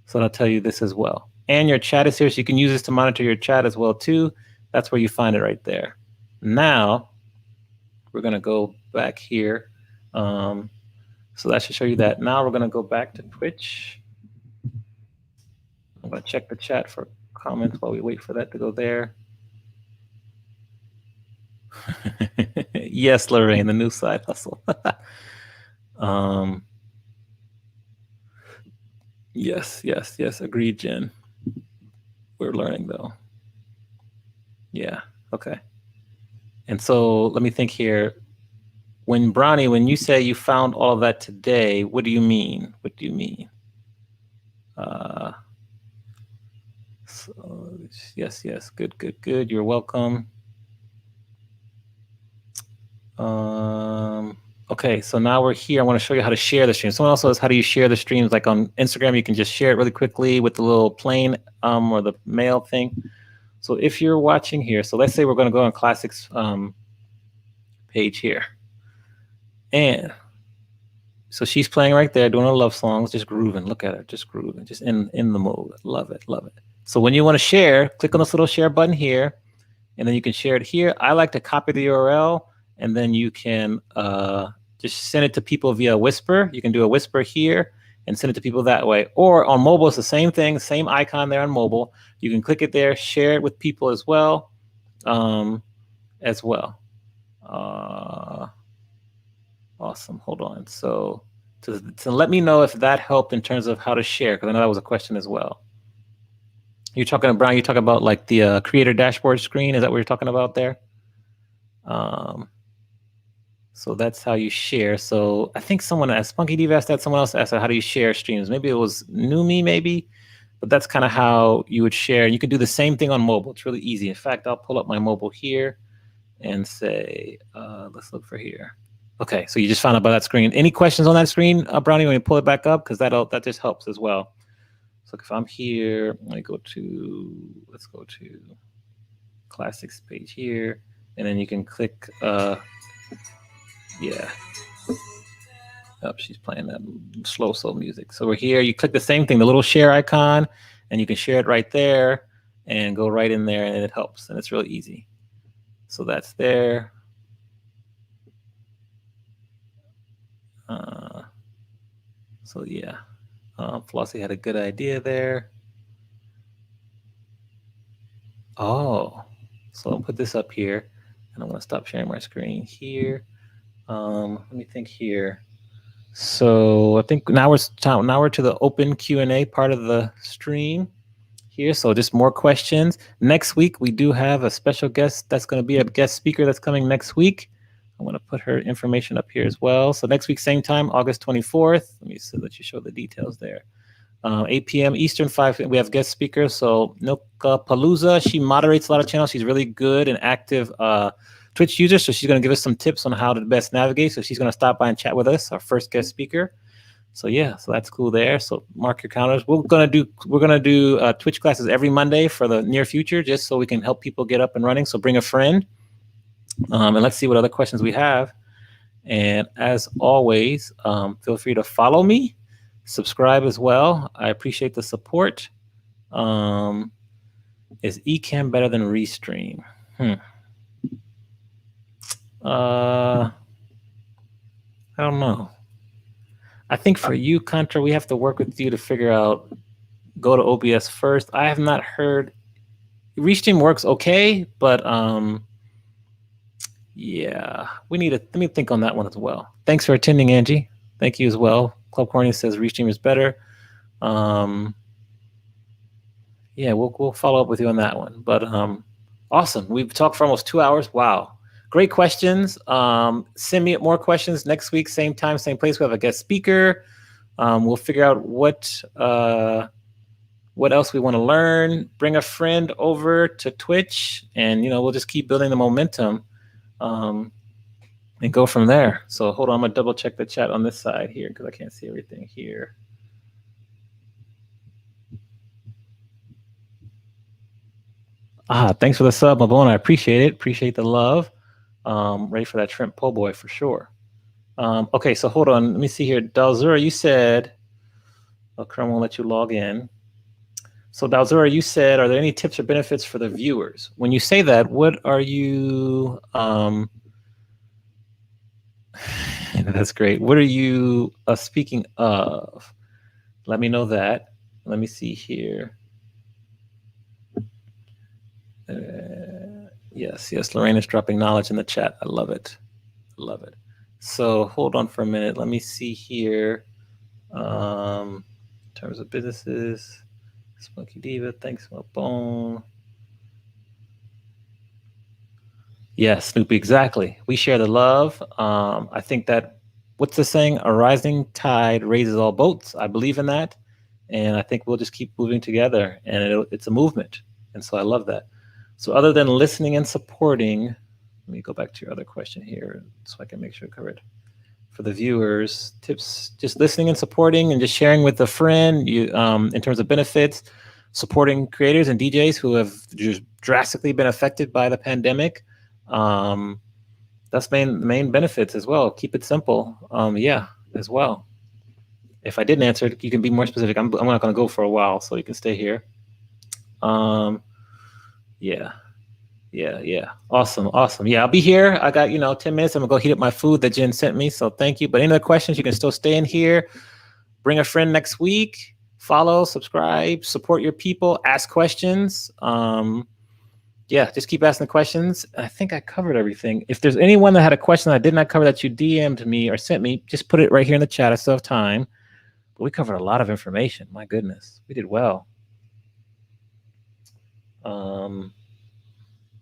So that'll tell you this as well. And your chat is here, so you can use this to monitor your chat as well too. That's where you find it right there. Now, we're going to go back here. So that should show you that. Now we're going to go back to Twitch. I'm going to check the chat for comments while we wait for that to go there. Yes, Lorraine, the new side hustle. um, yes. Agreed, Jen. We're learning though. Yeah. Okay. And so let me think here. When Bronny, when you say you found all of that today, what do you mean? What do you mean? Uh, so, yes. Good. You're welcome. Okay, so now we're here. I want to show you how to share the stream. Someone else says, how do you share the streams? Like on Instagram, you can just share it really quickly with the little plane or the mail thing. So if you're watching here, so let's say we're going to go on Classics page here. And so she's playing right there, doing her love songs, just grooving. Look at her, just grooving, just in the mode. Love it. So when you want to share, click on this little share button here, and then you can share it here. I like to copy the URL, and then you can just send it to people via Whisper. You can do a Whisper here and send it to people that way. Or on mobile, it's the same thing, same icon there on mobile. You can click it there, share it with people as well. Awesome. Hold on. So to let me know if that helped in terms of how to share, because I know that was a question as well. You're talking about, Brian, you're talking about like the creator dashboard screen. Is that what you're talking about there? So that's how you share. So I think someone asked, Spunky Diva asked that, someone else asked, how do you share streams? Maybe it was Numi, maybe, but that's kind of how you would share. You can do the same thing on mobile. It's really easy. In fact, I'll pull up my mobile here and say, let's look for here. Okay, so you just found out about that screen. Any questions on that screen, Brownie, when you pull it back up? Because that just helps as well. So if I'm here, let's go to Classics page here, and then you can click, yeah. Oh, she's playing that slow music. So we're here, you click the same thing, the little share icon, and you can share it right there and go right in there, and it helps, and it's really easy. So that's there. So yeah, Flossie had a good idea there. Oh, so I'll put this up here, and I'm going to stop sharing my screen here. Let me think here. So I think now we're to the open Q&A part of the stream here. So just more questions. Next week, we do have a special guest that's going to be a guest speaker that's coming next week. I'm going to put her information up here as well. So next week, same time, August 24th. Let me let you show the details there. 8 p.m. Eastern, 5. We have guest speakers. So Nilka Palooza, she moderates a lot of channels. She's really good and active Twitch user. So she's going to give us some tips on how to best navigate. So she's going to stop by and chat with us, our first guest speaker. So yeah, so that's cool there. So mark your calendars. We're gonna do Twitch classes every Monday for the near future, just so we can help people get up and running. So bring a friend, and let's see what other questions we have. And as always, feel free to follow me, subscribe as well. I appreciate the support. Is Ecamm better than Restream? I don't know. I think for you, Contra, we have to work with you to figure out, go to OBS first. I have not heard, Restream works okay, but yeah, let me think on that one as well. Thanks for attending, Angie. Thank you as well. Club Corny says Restream is better. Yeah, we'll follow up with you on that one. But awesome. We've talked for almost 2 hours. Wow. Great questions. Send me more questions next week, same time, same place. We have a guest speaker. We'll figure out what else we want to learn. Bring a friend over to Twitch, and we'll just keep building the momentum and go from there. So hold on, I'm gonna double check the chat on this side here because I can't see everything here. Thanks for the sub, Mabone. I appreciate it. Appreciate the love. Ready for that shrimp po' boy for sure. Okay, so hold on. Let me see here. Dalzura, you said, Chrome won't let you log in. So Dalzura, you said, are there any tips or benefits for the viewers? When you say that, what are you, that's great. What are you speaking of? Let me know that. Let me see here. Yes, yes. Lorraine is dropping knowledge in the chat. I love it. I love it. So hold on for a minute. Let me see here. In terms of businesses, Spunky Diva, thanks my bone. Yes, Snoopy, exactly. We share the love. I think that, what's the saying? A rising tide raises all boats. I believe in that. And I think we'll just keep moving together, and it's a movement. And so I love that. So other than listening and supporting, let me go back to your other question here so I can make sure I covered. For the viewers, tips, just listening and supporting and just sharing with a friend, in terms of benefits, supporting creators and DJs who have just drastically been affected by the pandemic. Um, that's main benefits as well. Keep it simple. Yeah, as well. If I didn't answer it, you can be more specific. I'm not going to go for a while, so you can stay here. Um, yeah. Yeah. Awesome. Yeah, I'll be here. I got, 10 minutes. I'm gonna go heat up my food that Jen sent me. So thank you. But any other questions, you can still stay in here. Bring a friend next week. Follow, subscribe, support your people, ask questions. Yeah, just keep asking the questions. I think I covered everything. If there's anyone that had a question that I did not cover that you DM'd me or sent me, just put it right here in the chat. I still have time. But we covered a lot of information. My goodness, we did well.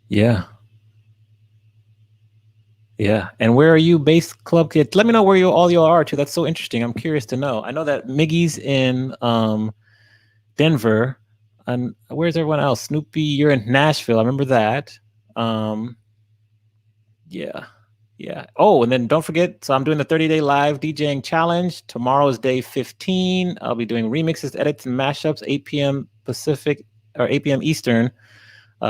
Yeah. Yeah. And where are you based, Club Kid? Let me know where all you are too. That's so interesting. I'm curious to know. I know that Miggy's in Denver. And where's everyone else? Snoopy, you're in Nashville. I remember that. Yeah. Oh, and then don't forget, so I'm doing the 30-day live DJing challenge. Tomorrow is day 15. I'll be doing remixes, edits, and mashups, 8 p.m. Pacific or 8 p.m. Eastern.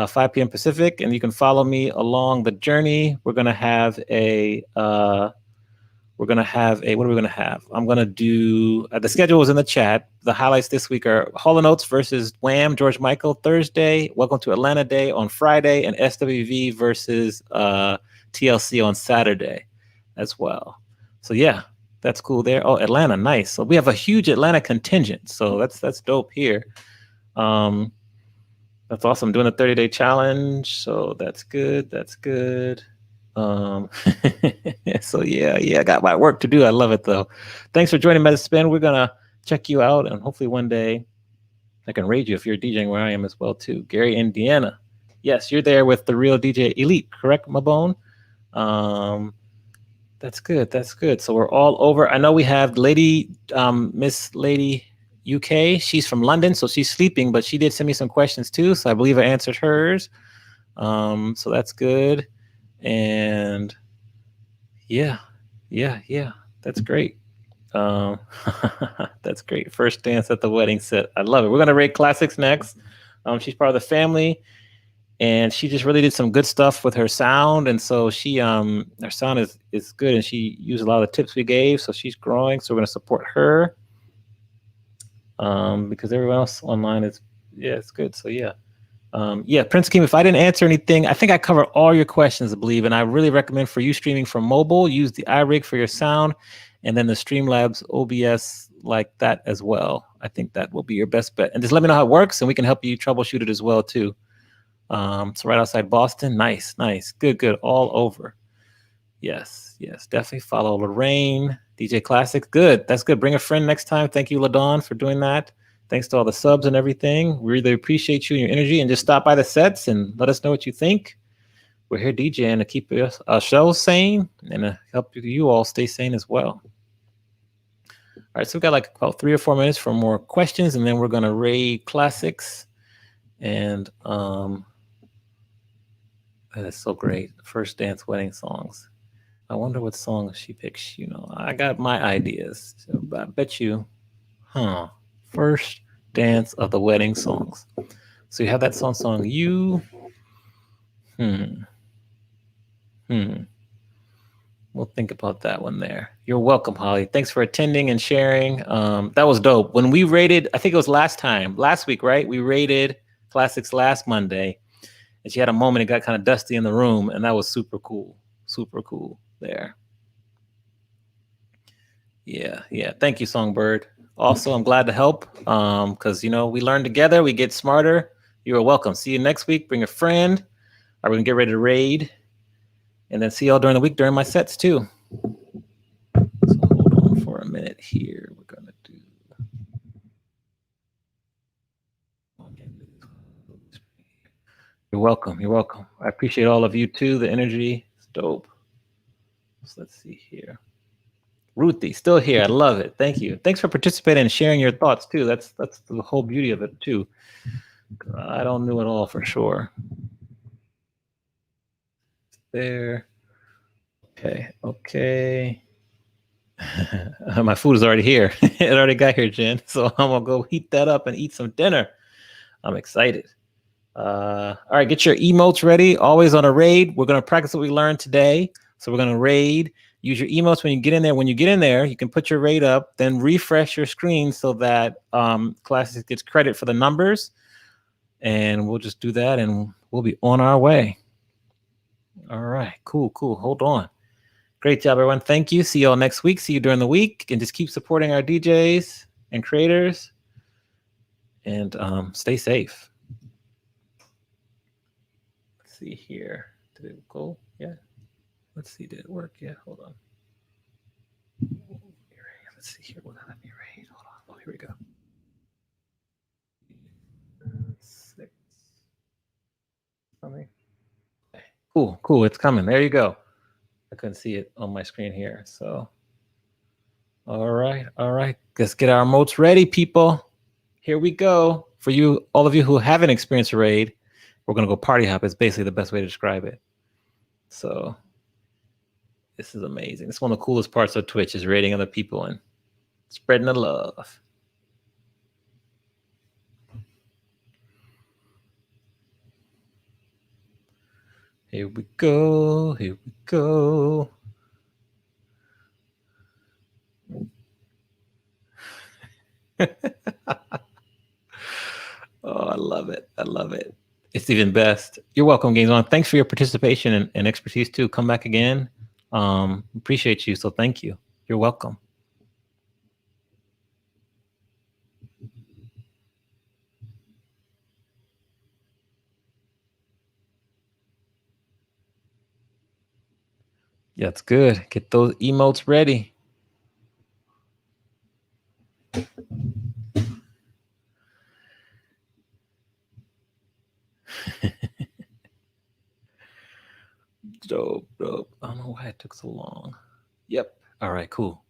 5 p.m. Pacific, and you can follow me along the journey. We're gonna have what are we gonna have? I'm gonna do the schedule was in the chat. The highlights this week are Hall & Oates versus Wham, George Michael Thursday, Welcome to Atlanta Day on Friday, and SWV versus TLC on Saturday as well. So yeah, that's cool there. Oh, Atlanta, nice. So we have a huge Atlanta contingent. So that's dope here. That's awesome. I'm doing a 30-day challenge, so that's good. So yeah, I got my work to do. I love it though. Thanks for joining Meta Spin. We're gonna check you out, and hopefully one day I can raid you if you're DJing where I am as well too. Gary, Indiana. Yes, you're there with the real DJ Elite, correct, Mabone? That's good. So we're all over. I know we have Miss Lady UK. She's from London, so she's sleeping, but she did send me some questions too. So I believe I answered hers. So that's good. And yeah, that's great. That's great. First dance at the wedding set. I love it. We're gonna rate classics next. She's part of the family, and she just really did some good stuff with her sound. And so her sound is good, and she used a lot of the tips we gave. So she's growing. So we're gonna support her. Because everyone else online it's good. So yeah. Prince Keem, if I didn't answer anything, I think I covered all your questions, I believe. And I really recommend for you streaming from mobile, use the iRig for your sound, and then the Streamlabs OBS like that as well. I think that will be your best bet. And just let me know how it works, and we can help you troubleshoot it as well too. So right outside Boston. Nice. Good. All over. Yes. Definitely follow Lorraine, DJ Classics. Good. That's good. Bring a friend next time. Thank you, LaDawn, for doing that. Thanks to all the subs and everything. We really appreciate you and your energy. And just stop by the sets and let us know what you think. We're here DJing to keep our show sane and to help you all stay sane as well. All right, so we've got like about 3 or 4 minutes for more questions, and then we're going to raid classics. And that is so great. First dance wedding songs. I wonder what song she picks. I got my ideas. So I bet you, first dance of the wedding songs. So you have that song you. We'll think about that one there. You're welcome, Holly. Thanks for attending and sharing. That was dope. When we rated, I think it was last week, right? We rated classics last Monday, and she had a moment. It got kind of dusty in the room, and that was super cool there. Yeah. Thank you, Songbird. Also, I'm glad to help because we learn together, we get smarter. You are welcome. See you next week. Bring a friend. We're going to get ready to raid and then see y'all during the week during my sets too. So hold on for a minute here. We're going to do. You're welcome. You're welcome. I appreciate all of you too. The energy is dope. So let's see here. Ruthie, still here. I love it. Thank you. Thanks for participating and sharing your thoughts too. That's the whole beauty of it too. I don't know it all for sure. There. Okay. My food is already here. It already got here, Jen. So I'm gonna go heat that up and eat some dinner. I'm excited. All right, get your emotes ready. Always on a raid. We're gonna practice what we learned today. So we're gonna raid. Use your emotes when you get in there. When you get in there, you can put your raid up, then refresh your screen so that Classic gets credit for the numbers. And we'll just do that and we'll be on our way. All right, cool. Hold on. Great job, everyone. Thank you. See y'all next week. See you during the week. And just keep supporting our DJs and creators. And stay safe. Let's see here. Did it go? Yeah. Let's see. Did it work? Yeah. Hold on. Let's see here. What let me rate? Hold on. Oh, here we go. 6. Something. Okay. Cool. It's coming. There you go. I couldn't see it on my screen here. So, all right. Let's get our emotes ready, people. Here we go. For you, all of you who haven't experienced a raid, we're gonna go party hop. It's basically the best way to describe it. So this is amazing. It's one of the coolest parts of Twitch is raiding other people and spreading the love. Here we go. Oh, I love it. It's even best. You're welcome, Games On. Thanks for your participation and expertise too. Come back again. Appreciate you. So thank you. You're welcome. Yeah, it's good. Get those emotes ready. Dope. I don't know why it took so long. Yep. All right, cool.